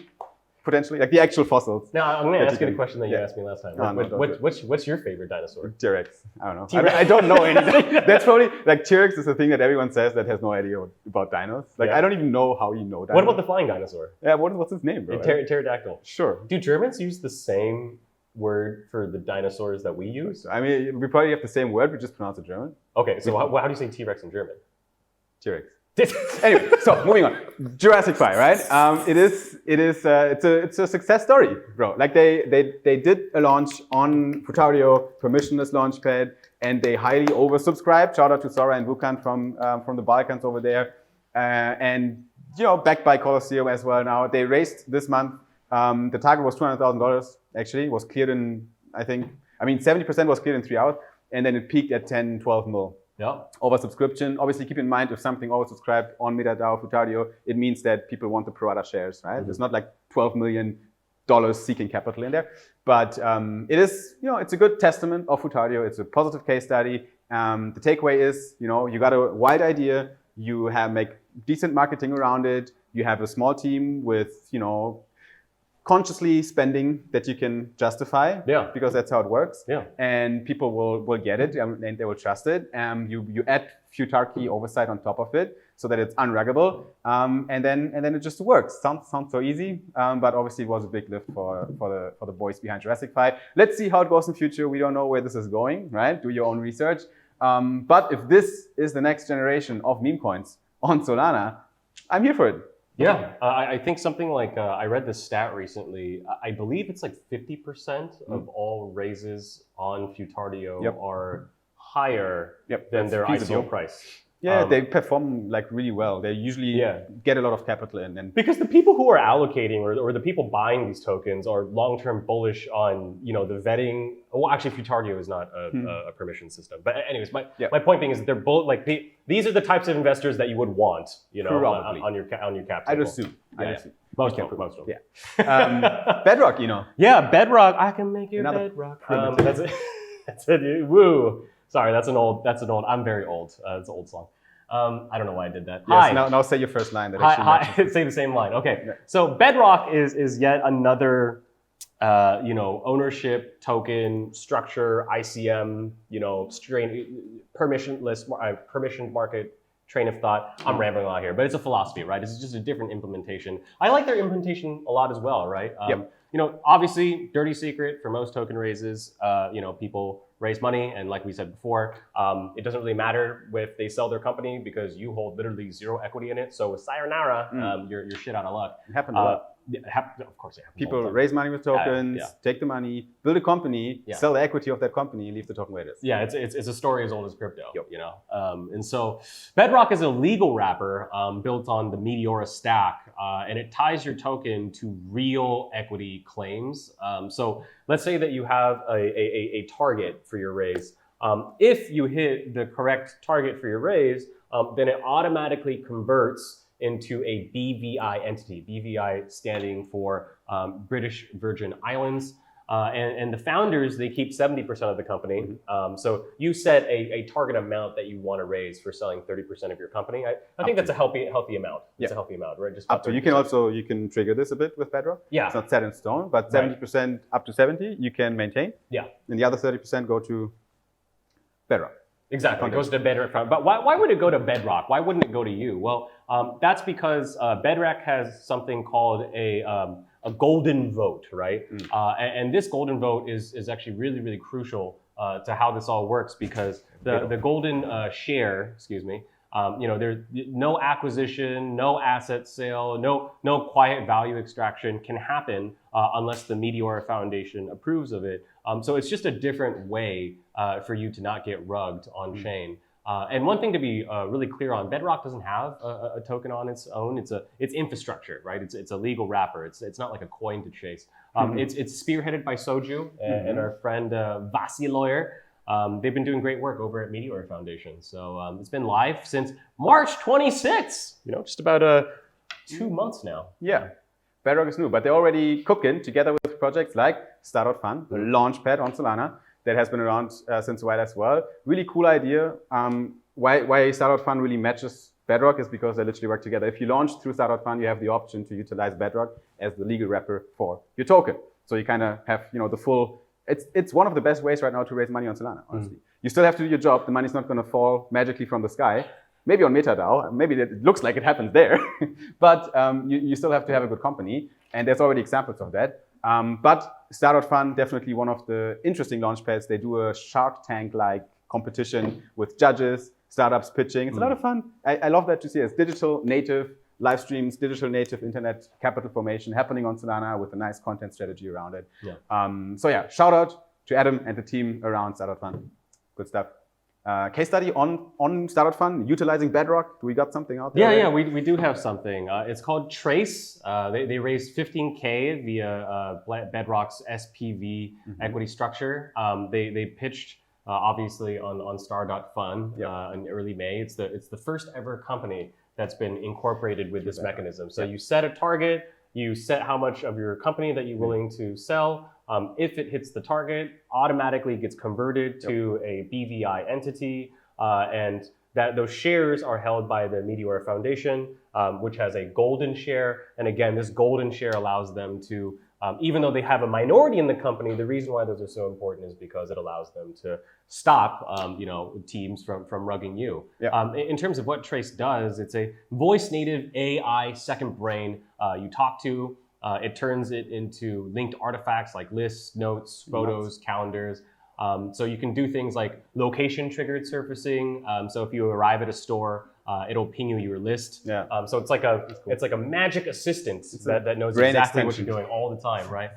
Speaker 6: potentially, like the actual fossils.
Speaker 7: Now, I'm going to ask you the question that you asked me last time. What's your favorite dinosaur?
Speaker 6: T-Rex. I don't know.
Speaker 7: T-Rex.
Speaker 6: I don't know anything. That's probably, like, T-Rex is the thing that everyone says that has no idea about dinos. Like, I don't even know how you know dinos.
Speaker 7: What about the flying dinosaur?
Speaker 6: Yeah, what's his name, bro?
Speaker 7: Pterodactyl.
Speaker 6: Sure.
Speaker 7: Do Germans use the same word for the dinosaurs that we use?
Speaker 6: I mean, we probably have the same word, we just pronounce it German.
Speaker 7: Okay, so how do you say T-Rex in German?
Speaker 6: T-Rex. Anyway, so moving on. Jurassic Fi, right? It's a success story, bro. Like they did a launch on Futario, permissionless launchpad, and they highly oversubscribed. Shout out to Sora and Vukan from the Balkans over there, and backed by Colosseum as well. Now they raised this month. The target was $200,000. Actually, was cleared in 70% was cleared in 3 hours, and then it peaked at 10-12 mil.
Speaker 7: Yeah.
Speaker 6: Oversubscription. Obviously, keep in mind if something oversubscribed on MetaDAO, Futario, it means that people want the pro rata shares, right? It's not like $12 million seeking capital in there, but it is, it's a good testament of Futario. It's a positive case study. The takeaway is, you got a wide idea, you make decent marketing around it, you have a small team with, consciously spending that you can justify, because that's how it works. Yeah. And people will get it and they will trust it. You add Futarchy oversight on top of it so that it's unruggable, and then it just works. Sounds so easy, but obviously it was a big lift for the boys behind Jurassic Fi. Let's see how it goes in future. We don't know where this is going, right? Do your own research. But if this is the next generation of meme coins on Solana, I'm here for it.
Speaker 7: Yeah, I think something like, I read this stat recently, I believe it's like 50% of all raises on Futario are higher than their ICO price.
Speaker 6: Yeah, they perform like really well. They usually get a lot of capital in. And
Speaker 7: because the people who are allocating or the people buying these tokens are long-term bullish on, the vetting. Well, actually, Futario is not a permission system. But anyways, my point being is that they're both like these are the types of investors that you would want, on your cap table.
Speaker 6: I'd assume.
Speaker 7: Most of them.
Speaker 6: Yeah. Bedrock,
Speaker 7: Yeah, Bedrock. I can make you
Speaker 6: Another
Speaker 7: Bedrock. That's it. That's it. Woo. Sorry, that's an old. I'm very old. It's an old song. I don't know why I did that.
Speaker 6: Yes, now say your first line.
Speaker 7: Hi. Say the same line. Okay. Yeah. So Bedrock is yet another, ownership token structure, ICM, permissioned market train of thought. I'm rambling a lot here, but it's a philosophy, right? It's just a different implementation. I like their implementation a lot as well, right? Obviously, dirty secret for most token raises. People raise money, and like we said before, it doesn't really matter if they sell their company because you hold literally zero equity in it. So with sayonara, you're shit out of luck.
Speaker 6: It happened a lot.
Speaker 7: Of course, it happens.
Speaker 6: People raise money with tokens, take the money, build a company, sell the equity of that company, and leave the token where it is.
Speaker 7: Yeah, it's a story as old as crypto. And so Bedrock is a legal wrapper built on the Meteora stack, and it ties your token to real equity claims. So let's say that you have a target for your raise. If you hit the correct target for your raise, then it automatically converts into a BVI entity, BVI standing for British Virgin Islands. And the founders, they keep 70% of the company. So you set a target amount that you want to raise for selling 30% of your company. I think that's a healthy amount. It's a healthy amount, right? Just
Speaker 6: up to. You can trigger this a bit with Bedrock.
Speaker 7: Yeah.
Speaker 6: It's not set in stone, but 70% up to 70 you can maintain.
Speaker 7: Yeah.
Speaker 6: And the other 30% go to Bedrock.
Speaker 7: Exactly, it goes to Bedrock. But why would it go to Bedrock? Why wouldn't it go to you? Well, that's because Bedrock has something called a golden vote, right? And this golden vote is actually really, really crucial to how this all works because the golden share, there's no acquisition, no asset sale, no quiet value extraction can happen unless the Meteora Foundation approves of it. So it's just a different way for you to not get rugged on chain. And one thing to be really clear on, Bedrock doesn't have a token on its own. It's infrastructure, right? It's a legal wrapper. It's not like a coin to chase. It's spearheaded by Soju and our friend Vasi Lawyer. They've been doing great work over at Meteora Foundation. So it's been live since March 26th, just about 2 months now.
Speaker 6: Yeah, Bedrock is new, but they're already cooking together with projects like Startup Fund, the Launchpad on Solana. that has been around since a while as well. Really cool idea. Why Startup Fund really matches Bedrock is because they literally work together. If you launch through Startup Fund, you have the option to utilize Bedrock as the legal wrapper for your token. So you kind of have, the full. It's one of the best ways right now to raise money on Solana. Honestly, you still have to do your job. The money's not going to fall magically from the sky. Maybe on MetaDAO, maybe it looks like it happens there, but you still have to have a good company, and there's already examples of that. But Startup Fund, definitely one of the interesting launchpads. They do a Shark Tank-like competition with judges, startups pitching. It's a lot of fun. I love that to see. It's digital native live streams, digital native internet capital formation happening on Solana with a nice content strategy around it. Yeah. Shout out to Adam and the team around Startup Fund. Good stuff. Case study on Startup Fund, utilizing Bedrock. Do we got something out there?
Speaker 7: Yeah, we do have something. It's called Trace. They raised 15K via Bedrock's SPV equity structure. They pitched obviously on Star.Fund in early May. It's the first ever company that's been incorporated with this mechanism. So you set a target, you set how much of your company that you're willing to sell. If it hits the target, automatically gets converted to a BVI entity, and those shares are held by the Meteora Foundation, which has a golden share. And again, this golden share allows them to, even though they have a minority in the company, the reason why those are so important is because it allows them to stop, teams from rugging you. In terms of what Trace does, it's a voice-native AI second brain you talk to. It turns it into linked artifacts like lists, notes, photos, calendars. So you can do things like location-triggered surfacing. So if you arrive at a store, it'll ping you your list. So it's like a magic assistant that knows exactly what you're doing all the time, right?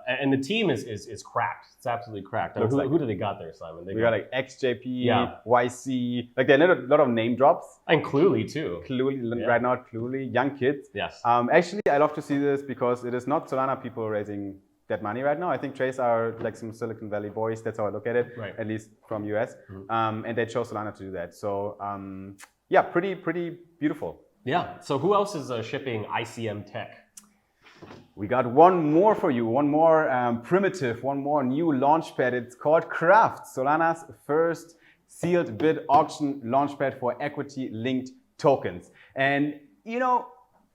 Speaker 7: And the team is cracked. It's absolutely cracked. Who do they got there, Simon?
Speaker 6: We got like XJP, YC. Like they did a lot of name drops.
Speaker 7: And Cluely too.
Speaker 6: Right now, Cluely, young kids.
Speaker 7: Yes.
Speaker 6: Actually, I love to see this because it is not Solana people raising that money right now. I think Trace are like some Silicon Valley boys. That's how I look at it, at least from US. And they chose Solana to do that. So yeah, pretty beautiful.
Speaker 7: Yeah. So who else is shipping ICM tech?
Speaker 6: We got one more for you, one more primitive, one more new launchpad. It's called Craft, Solana's first sealed bid auction launchpad for equity-linked tokens. And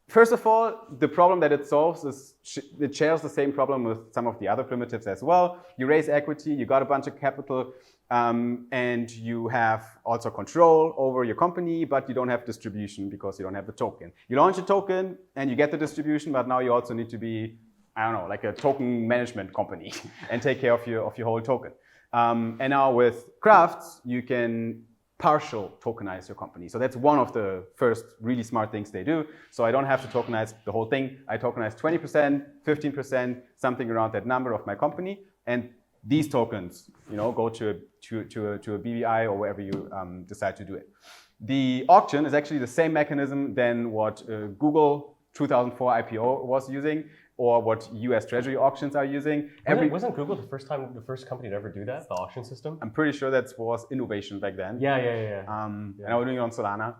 Speaker 6: first of all, the problem that it solves is it shares the same problem with some of the other primitives as well. You raise equity, you got a bunch of capital, and you have also control over your company, but you don't have distribution because you don't have the token. You launch a token and you get the distribution, but now you also need to be, like a token management company and take care of your whole token. And now with Crafts, you can partial tokenize your company. So that's one of the first really smart things they do. So I don't have to tokenize the whole thing. I tokenize 20%, 15%, something around that number of my company. And these tokens, go to a BVI or wherever you decide to do it. The auction is actually the same mechanism than what Google 2004 IPO was using, or what US Treasury auctions are using.
Speaker 7: Wasn't Google the first company to ever do that, the auction system?
Speaker 6: I'm pretty sure that was innovation back then.
Speaker 7: Yeah.
Speaker 6: And now we're doing it on Solana.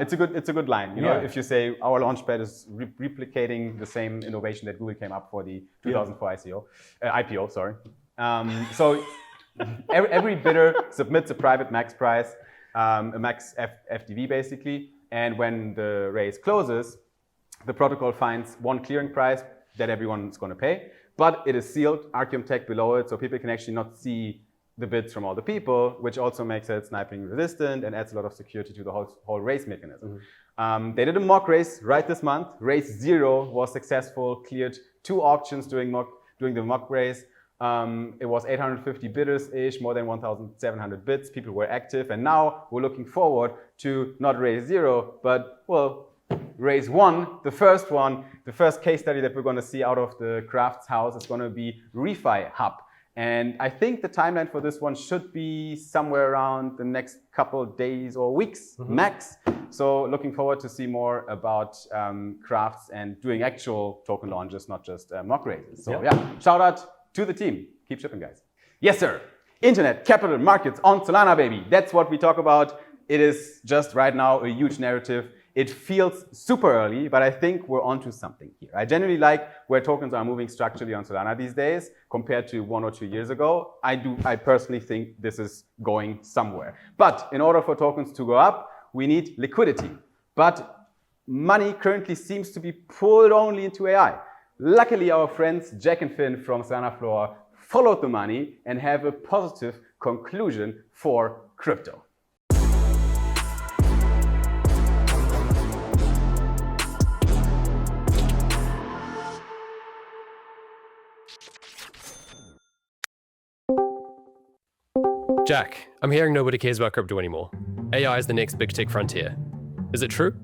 Speaker 6: It's a good line. If you say our launchpad is replicating the same innovation that Google came up for the 2004 IPO. Sorry. So every bidder submits a private max price, a max FDV basically, and when the raise closes, the protocol finds one clearing price that everyone's going to pay, but it is sealed, Archeum tech below it, so people can actually not see the bids from all the people, which also makes it sniping resistant and adds a lot of security to the whole race mechanism. They did a mock race right this month. Race 0 was successful, cleared 2 auctions during the mock race. It was 850 bidders-ish, more than 1,700 bids. People were active, and now we're looking forward to not race 0, but race 1, the first case study that we're going to see out of the Crafts house is going to be Refi Hub. And I think the timeline for this one should be somewhere around the next couple days or weeks, max. So looking forward to see more about Crafts and doing actual token launches, not just mock races. So shout out to the team. Keep shipping, guys. Yes, sir. Internet, capital markets on Solana, baby. That's what we talk about. It is just right now a huge narrative It feels super early, but I think we're onto something here. I generally like where tokens are moving structurally on Solana these days compared to 1 or 2 years ago. I personally think this is going somewhere. But in order for tokens to go up, we need liquidity. But money currently seems to be pulled only into AI. Luckily, our friends Jack and Finn from Solana Floor followed the money and have a positive conclusion for crypto.
Speaker 2: Jack, I'm hearing nobody cares about crypto anymore. AI is the next big tech frontier. Is it true?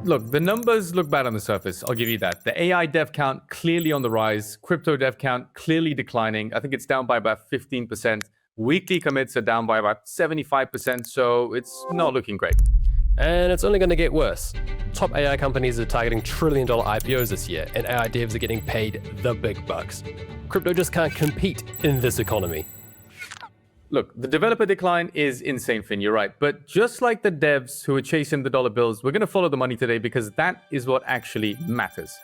Speaker 21: Look, the numbers look bad on the surface, I'll give you that. The AI dev count clearly on the rise, crypto dev count clearly declining. I think it's down by about 15%. Weekly commits are down by about 75%, so it's not looking great.
Speaker 2: And it's only going to get worse. Top AI companies are targeting trillion-dollar IPOs this year, and AI devs are getting paid the big bucks. Crypto just can't compete in this economy.
Speaker 21: Look, the developer decline is insane, Finn, you're right. But just like the devs who are chasing the dollar bills, we're going to follow the money today because that is what actually matters.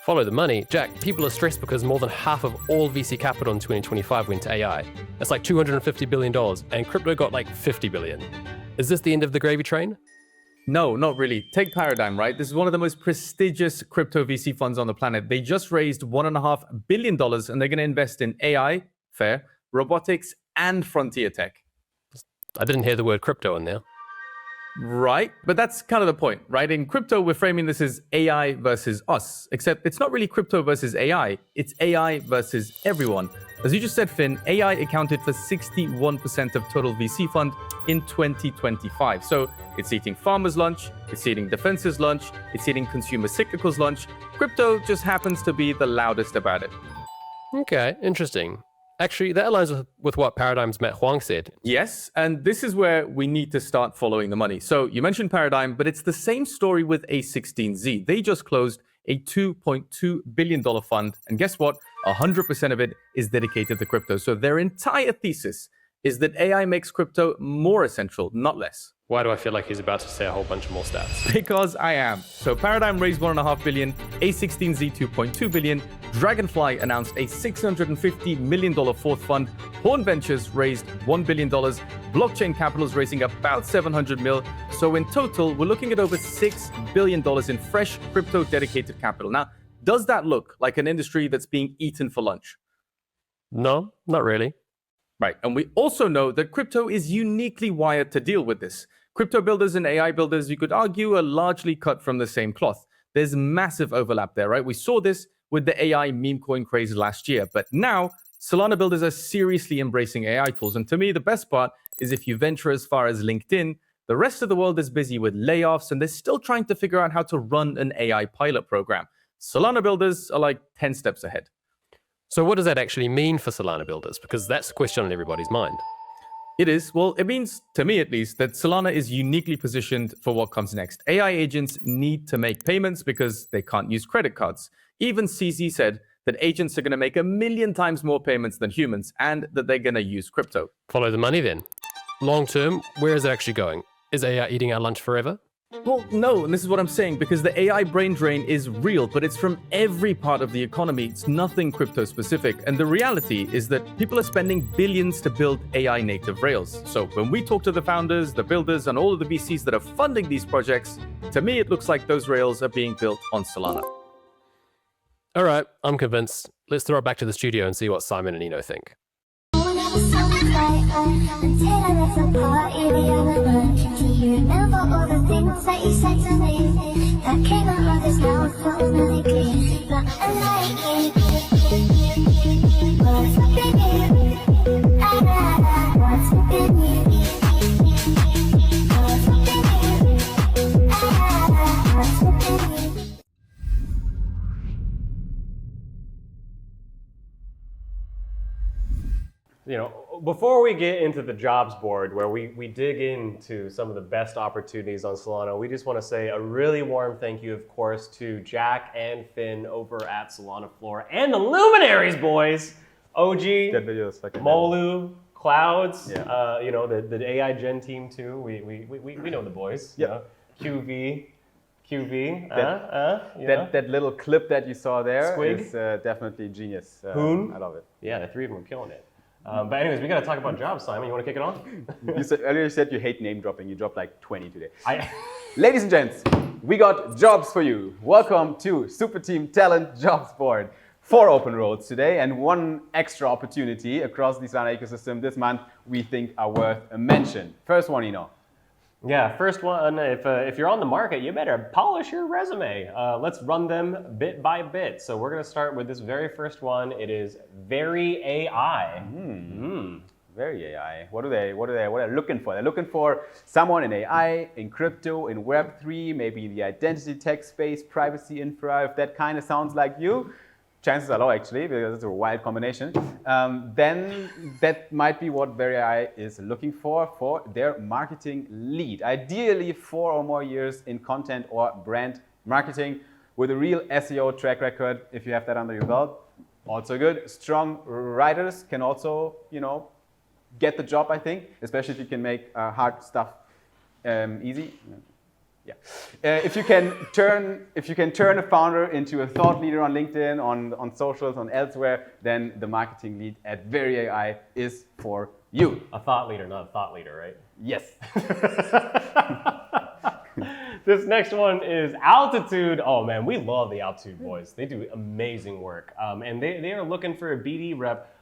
Speaker 2: Follow the money? Jack, people are stressed because more than half of all VC capital in 2025 went to AI. That's like $250 billion, and crypto got like $50 billion. Is this the end of the gravy train?
Speaker 21: No, not really. Take Paradigm, right? This is one of the most prestigious crypto VC funds on the planet. They just raised $1.5 billion, and they're going to invest in AI, fair, robotics, and frontier tech.
Speaker 2: I didn't hear the word crypto in there.
Speaker 21: Right, but that's kind of the point, right? In crypto, we're framing this as AI versus us, except it's not really crypto versus AI, it's AI versus everyone. As you just said, Finn, AI accounted for 61% of total VC fund in 2025. So it's eating farmers' lunch, it's eating defenses' lunch, it's eating consumer cyclicals' lunch. Crypto just happens to be the loudest about it.
Speaker 2: Okay, interesting. Actually, that aligns with what Paradigm's Matt Huang said.
Speaker 21: Yes, and this is where we need to start following the money. So you mentioned Paradigm, but it's the same story with A16Z. They just closed a $2.2 billion fund, and guess what? 100% of it is dedicated to crypto. So their entire thesis is that AI makes crypto more essential, not less.
Speaker 2: Why do I feel like he's about to say a whole bunch of more stats?
Speaker 21: Because I am. So Paradigm raised $1.5 billion, A16Z $2.2 billion, Dragonfly announced a $650 million fourth fund, Horn Ventures raised $1 billion, Blockchain Capital is raising about $700 million. So in total, we're looking at over $6 billion in fresh crypto-dedicated capital. Now, does that look like an industry that's being eaten for lunch?
Speaker 2: No, not really.
Speaker 21: Right, and we also know that crypto is uniquely wired to deal with this. Crypto builders and AI builders, you could argue, are largely cut from the same cloth. There's massive overlap there, right? We saw this with the AI meme coin craze last year, but now Solana builders are seriously embracing AI tools. And to me, the best part is if you venture as far as LinkedIn, the rest of the world is busy with layoffs and they're still trying to figure out how to run an AI pilot program. Solana builders are like 10 steps ahead.
Speaker 2: So what does that actually mean for Solana builders? Because that's the question on everybody's mind.
Speaker 21: It is. Well, it means, to me at least, that Solana is uniquely positioned for what comes next. AI agents need to make payments because they can't use credit cards. Even CZ said that agents are going to make 1 million times more payments than humans and that they're going to use crypto.
Speaker 2: Follow the money then. Long term, where is it actually going? Is AI eating our lunch forever?
Speaker 21: Well, no, and this is what I'm saying, because the AI brain drain is real, but it's from every part of the economy. It's nothing crypto specific. And the reality is that people are spending billions to build AI native rails. So when we talk to the founders, the builders, and all of the VCs that are funding these projects, to me, it looks like those rails are being built on Solana.
Speaker 2: All right, I'm convinced. Let's throw it back to the studio and see what Simon and Eno think.
Speaker 7: You know, before we get into the jobs board where we dig into some of the best opportunities on Solana, we just want to say a really warm thank you, of course, to Jack and Finn over at Solana Floor and the Luminaries, boys. OG, Molu, Clouds, you know, the AI Gen team too. We know the boys.
Speaker 6: Yep.
Speaker 7: You know? QV.
Speaker 6: That little clip that you saw there
Speaker 7: Squig.
Speaker 6: is definitely genius.
Speaker 7: Hoon.
Speaker 6: I love it.
Speaker 7: Yeah, the three of them are killing it. But anyways, we got to talk about jobs, Simon. You want to kick it on?
Speaker 6: Earlier you said you hate name dropping. You dropped like 20 today. Ladies and gents, we got jobs for you. Welcome to Super Team Talent Jobs Board. 4 open roles today and 1 extra opportunity across the Solana ecosystem this month we think are worth a mention. First one,
Speaker 7: Yeah, first one, if you're on the market, you better polish your resume. Let's run them bit by bit. So we're going to start with this very first one. It is Very AI.
Speaker 6: Very AI. What are they looking for? They're looking for someone in AI, in crypto, in Web3, maybe the identity tech space, privacy infra. If that kind of sounds like you, chances are low actually, because it's a wild combination, then that might be what Very AI is looking for their marketing lead. Ideally 4 or more years in content or brand marketing with a real SEO track record. If you have that under your belt, also good. Strong writers can also, get the job, I think, especially if you can make hard stuff easy. Yeah. If you can turn a founder into a thought leader on LinkedIn, on socials, on elsewhere, then the marketing lead at Very AI is for you.
Speaker 7: A thought leader, not a thought leader, right?
Speaker 6: Yes.
Speaker 7: This next one is Altitude. Oh man, we love the Altitude boys. They do amazing work, and they are looking for a BD rep.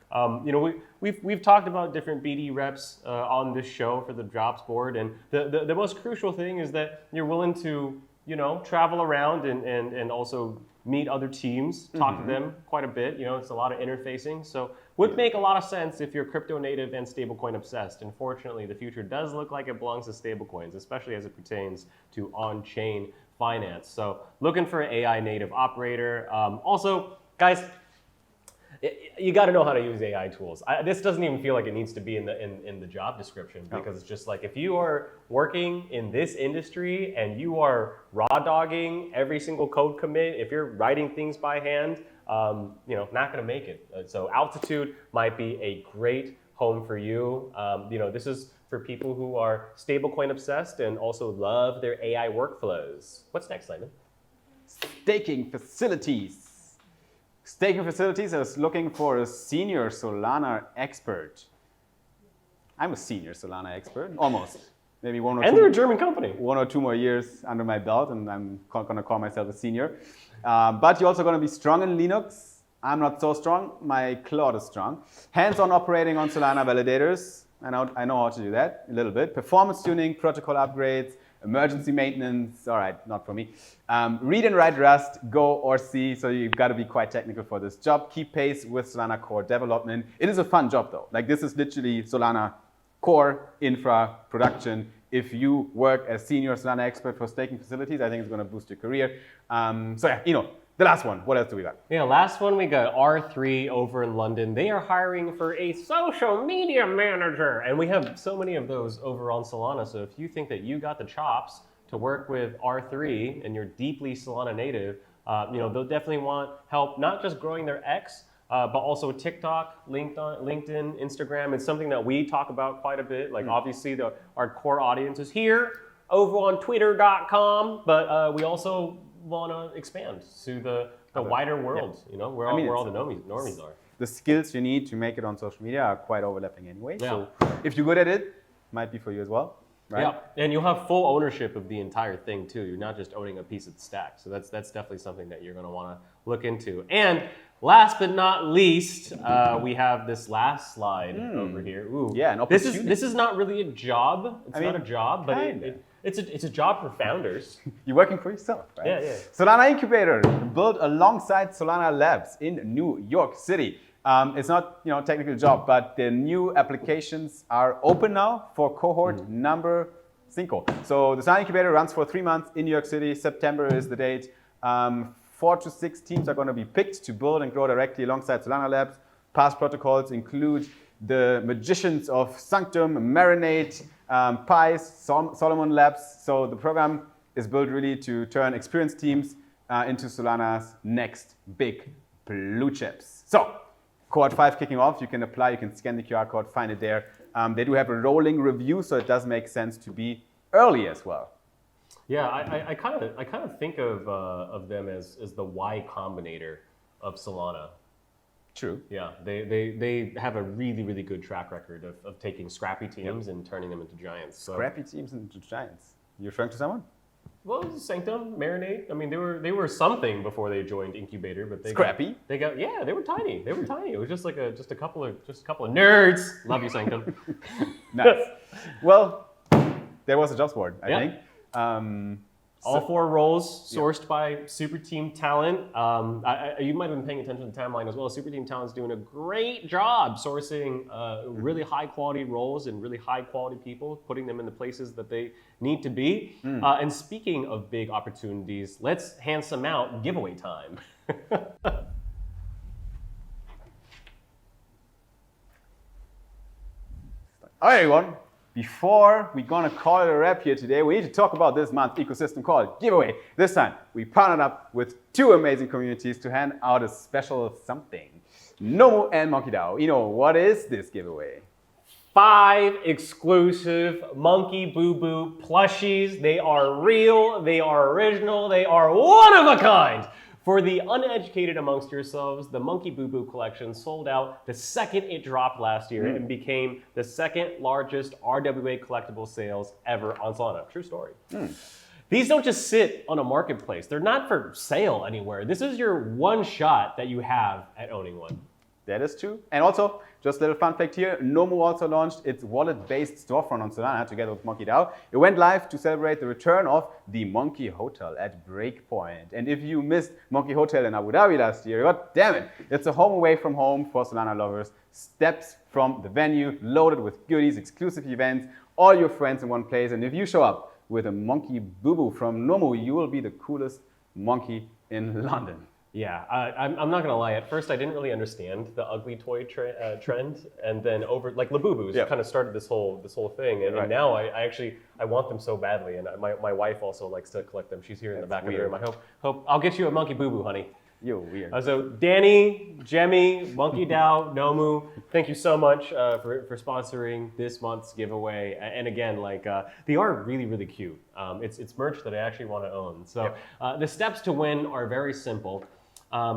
Speaker 7: We've talked about different BD reps on this show for the jobs board, and the most crucial thing is that you're willing to travel around and also meet other teams, talk to them quite a bit. It's a lot of interfacing, so would make a lot of sense if you're crypto native and stablecoin obsessed. Unfortunately, the future does look like it belongs to stablecoins, especially as it pertains to on-chain finance. So looking for an AI native operator. Also, guys, you got to know how to use AI tools. This doesn't even feel like it needs to be in the job description, because it's just like, if you are working in this industry and you are raw dogging every single code commit, if you're writing things by hand, not going to make it. So Altitude might be a great home for you. This is for people who are stablecoin obsessed and also love their AI workflows. What's next, Simon?
Speaker 6: Staking facilities. Staking facilities is looking for a senior Solana expert. I'm a senior Solana expert, almost. Maybe one or two.
Speaker 7: And they're a German company.
Speaker 6: 1 or 2 more years under my belt, and I'm going to call myself a senior. But you're also going to be strong in Linux. I'm not so strong. My Claude is strong. Hands-on operating on Solana validators. I know how to do that a little bit. Performance tuning, protocol upgrades, emergency maintenance, all right, not for me. Read and write Rust, Go or C, so you've got to be quite technical for this job. Keep pace with Solana core development. It is a fun job though. Like, this is literally Solana core infra production. If you work as senior Solana expert for staking facilities, I think it's going to boost your career. The last one, what else do we got?
Speaker 7: Yeah, last one we got R3 over in London. They are hiring for a social media manager. And we have so many of those over on Solana. So if you think that you got the chops to work with R3 and you're deeply Solana native, they'll definitely want help, not just growing their X, but also TikTok, LinkedIn, Instagram. It's something that we talk about quite a bit. Like, obviously, our core audience is here over on twitter.com, but we also want to expand to the wider world, where all the normies are.
Speaker 6: The skills you need to make it on social media are quite overlapping anyway.
Speaker 7: Yeah.
Speaker 6: So if you're good at it, might be for you as well, right?
Speaker 7: Yeah, and you'll have full ownership of the entire thing too. You're not just owning a piece of the stack. So that's definitely something that you're going to want to look into. And last but not least, we have this last slide over here. Ooh,
Speaker 6: yeah, an opportunity.
Speaker 7: This is not really a job. It's not a job, but it's a job for founders.
Speaker 6: You're working for yourself, right?
Speaker 7: Yeah.
Speaker 6: Solana Incubator, built alongside Solana Labs in New York City. It's not a technical job, but the new applications are open now for cohort number 5. So the Solana Incubator runs for 3 months in New York City. September is the date. 4 to 6 teams are going to be picked to build and grow directly alongside Solana Labs. Past protocols include the magicians of Sanctum, Marinate, Pies, Solomon Labs. So the program is built really to turn experienced teams into Solana's next big blue chips. So cohort 5 kicking off. You can apply, you can scan the QR code, find it there. They do have a rolling review, so it does make sense to be early as well.
Speaker 7: Yeah, I kind of think of them as the Y Combinator of Solana.
Speaker 6: True.
Speaker 7: Yeah, they have a really good track record of taking scrappy teams and turning them into giants. So.
Speaker 6: Scrappy teams into giants. You're referring to someone?
Speaker 7: Well, Sanctum, Marinade. I mean, they were something before they joined Incubator, but they
Speaker 6: scrappy.
Speaker 7: They were tiny. They were tiny. It was just like a couple of nerds. Love you, Sanctum.
Speaker 6: Nice. Well, there was a jobs board, I think.
Speaker 7: All 4 roles sourced by Super Team Talent. You might have been paying attention to the timeline as well. Super Team Talent's doing a great job sourcing really high quality roles and really high quality people, putting them in the places that they need to be. And speaking of big opportunities, let's hand some out. Giveaway time.
Speaker 6: All right, everyone. Before we're gonna call it a wrap here today, we need to talk about this month's Ecosystem Call giveaway. This time, we partnered up with 2 amazing communities to hand out a special something. Nomu and MonkeyDAO. What is this giveaway?
Speaker 7: 5 exclusive Monkey Boo Boo plushies. They are real, they are original, they are one of a kind. For the uneducated amongst yourselves, the Monkey Boo Boo collection sold out the second it dropped last year and became the 2nd largest RWA collectible sales ever on Solana. True story. These don't just sit on a marketplace. They're not for sale anywhere. This is your one shot that you have at owning one.
Speaker 6: That is true. And also, just a little fun fact here, Nomu also launched its wallet-based storefront on Solana together with MonkeyDAO. It went live to celebrate the return of the Monkey Hotel at Breakpoint. And if you missed Monkey Hotel in Abu Dhabi last year, god damn it, it's a home away from home for Solana lovers. Steps from the venue, loaded with goodies, exclusive events, all your friends in one place. And if you show up with a Monkey Boo Boo from Nomu, you will be the coolest monkey in London.
Speaker 7: Yeah, I'm not gonna lie. At first, I didn't really understand the ugly toy trend, and then over like Labubus kind of started this whole thing, and now I want them so badly, and my wife also likes to collect them. She's here in the back of the room. I hope I'll get you a Monkey Boo Boo, honey.
Speaker 6: You're weird.
Speaker 7: So Danny, Jemmy, MonkeyDAO, Nomu, thank you so much for sponsoring this month's giveaway. And again, they are really cute. It's merch that I actually want to own. So the steps to win are very simple.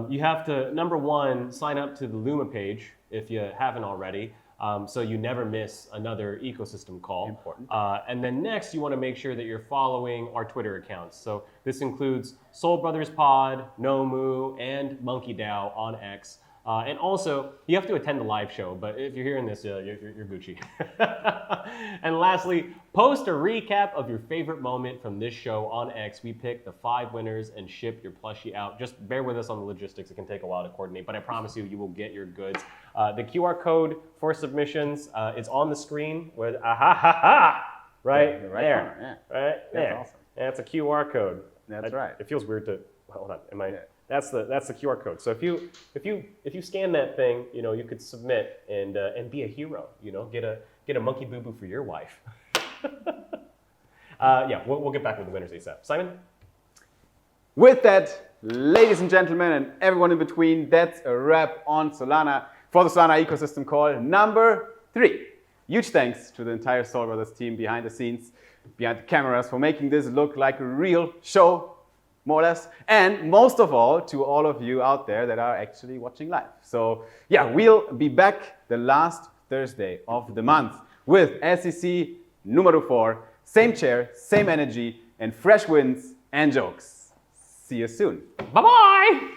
Speaker 7: You have to, number 1, sign up to the Luma page if you haven't already, so you never miss another ecosystem call.
Speaker 6: Important.
Speaker 7: And then next, you want to make sure that you're following our Twitter accounts. So this includes Soul Brothers Pod, Nomu, and MonkeyDAO on X. And also, you have to attend the live show, but if you're hearing this, you're Gucci. And lastly, post a recap of your favorite moment from this show on X. We pick the 5 winners and ship your plushie out. Just bear with us on the logistics. It can take a while to coordinate, but I promise you, you will get your goods. The QR code for submissions is on the screen with right there.
Speaker 6: Yeah.
Speaker 7: Right there.
Speaker 6: Awesome.
Speaker 7: That's a QR code.
Speaker 6: That's right.
Speaker 7: It feels weird to, hold on, am I? Yeah. That's the QR code. So if you scan that thing, you could submit and be a hero. Get a Monkey Boo Boo for your wife. We'll get back with the winners ASAP. Simon.
Speaker 6: With that, ladies and gentlemen, and everyone in between, that's a wrap on Solana for the Solana Ecosystem Call number 3. Huge thanks to the entire Soul Brothers team behind the scenes, behind the cameras, for making this look like a real show. More or less, and most of all, to all of you out there that are actually watching live. So we'll be back the last Thursday of the month with SEC numero 4, same chair, same energy, and fresh wins and jokes. See you soon.
Speaker 7: Bye-bye!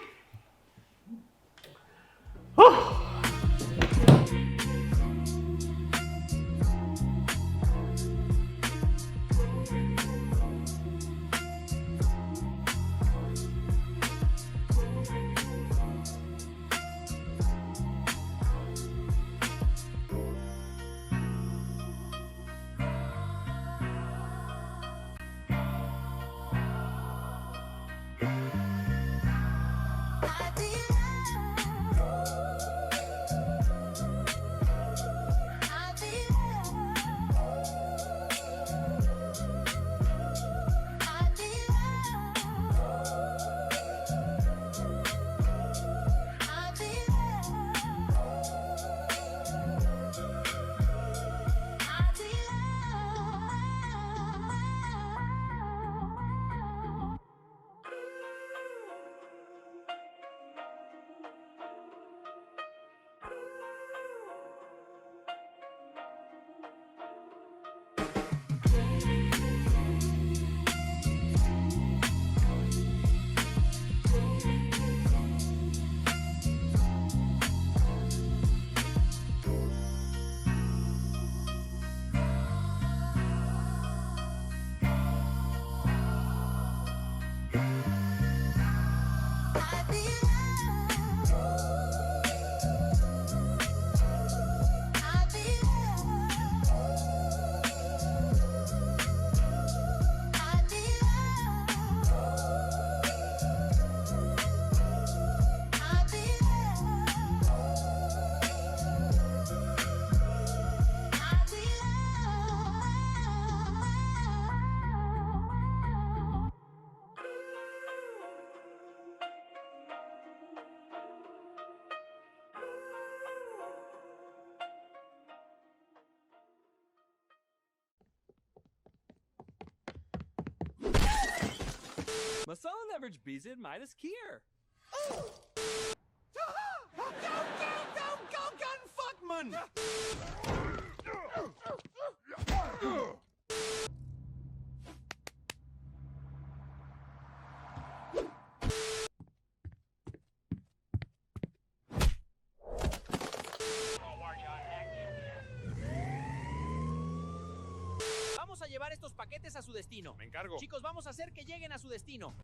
Speaker 1: Masala leverage bizid minus kier.
Speaker 4: Go, gun, fuckman!
Speaker 1: Vamos a llevar estos paquetes a su destino.
Speaker 3: Me encargo.
Speaker 1: Chicos, vamos a hacer que lleguen a su destino.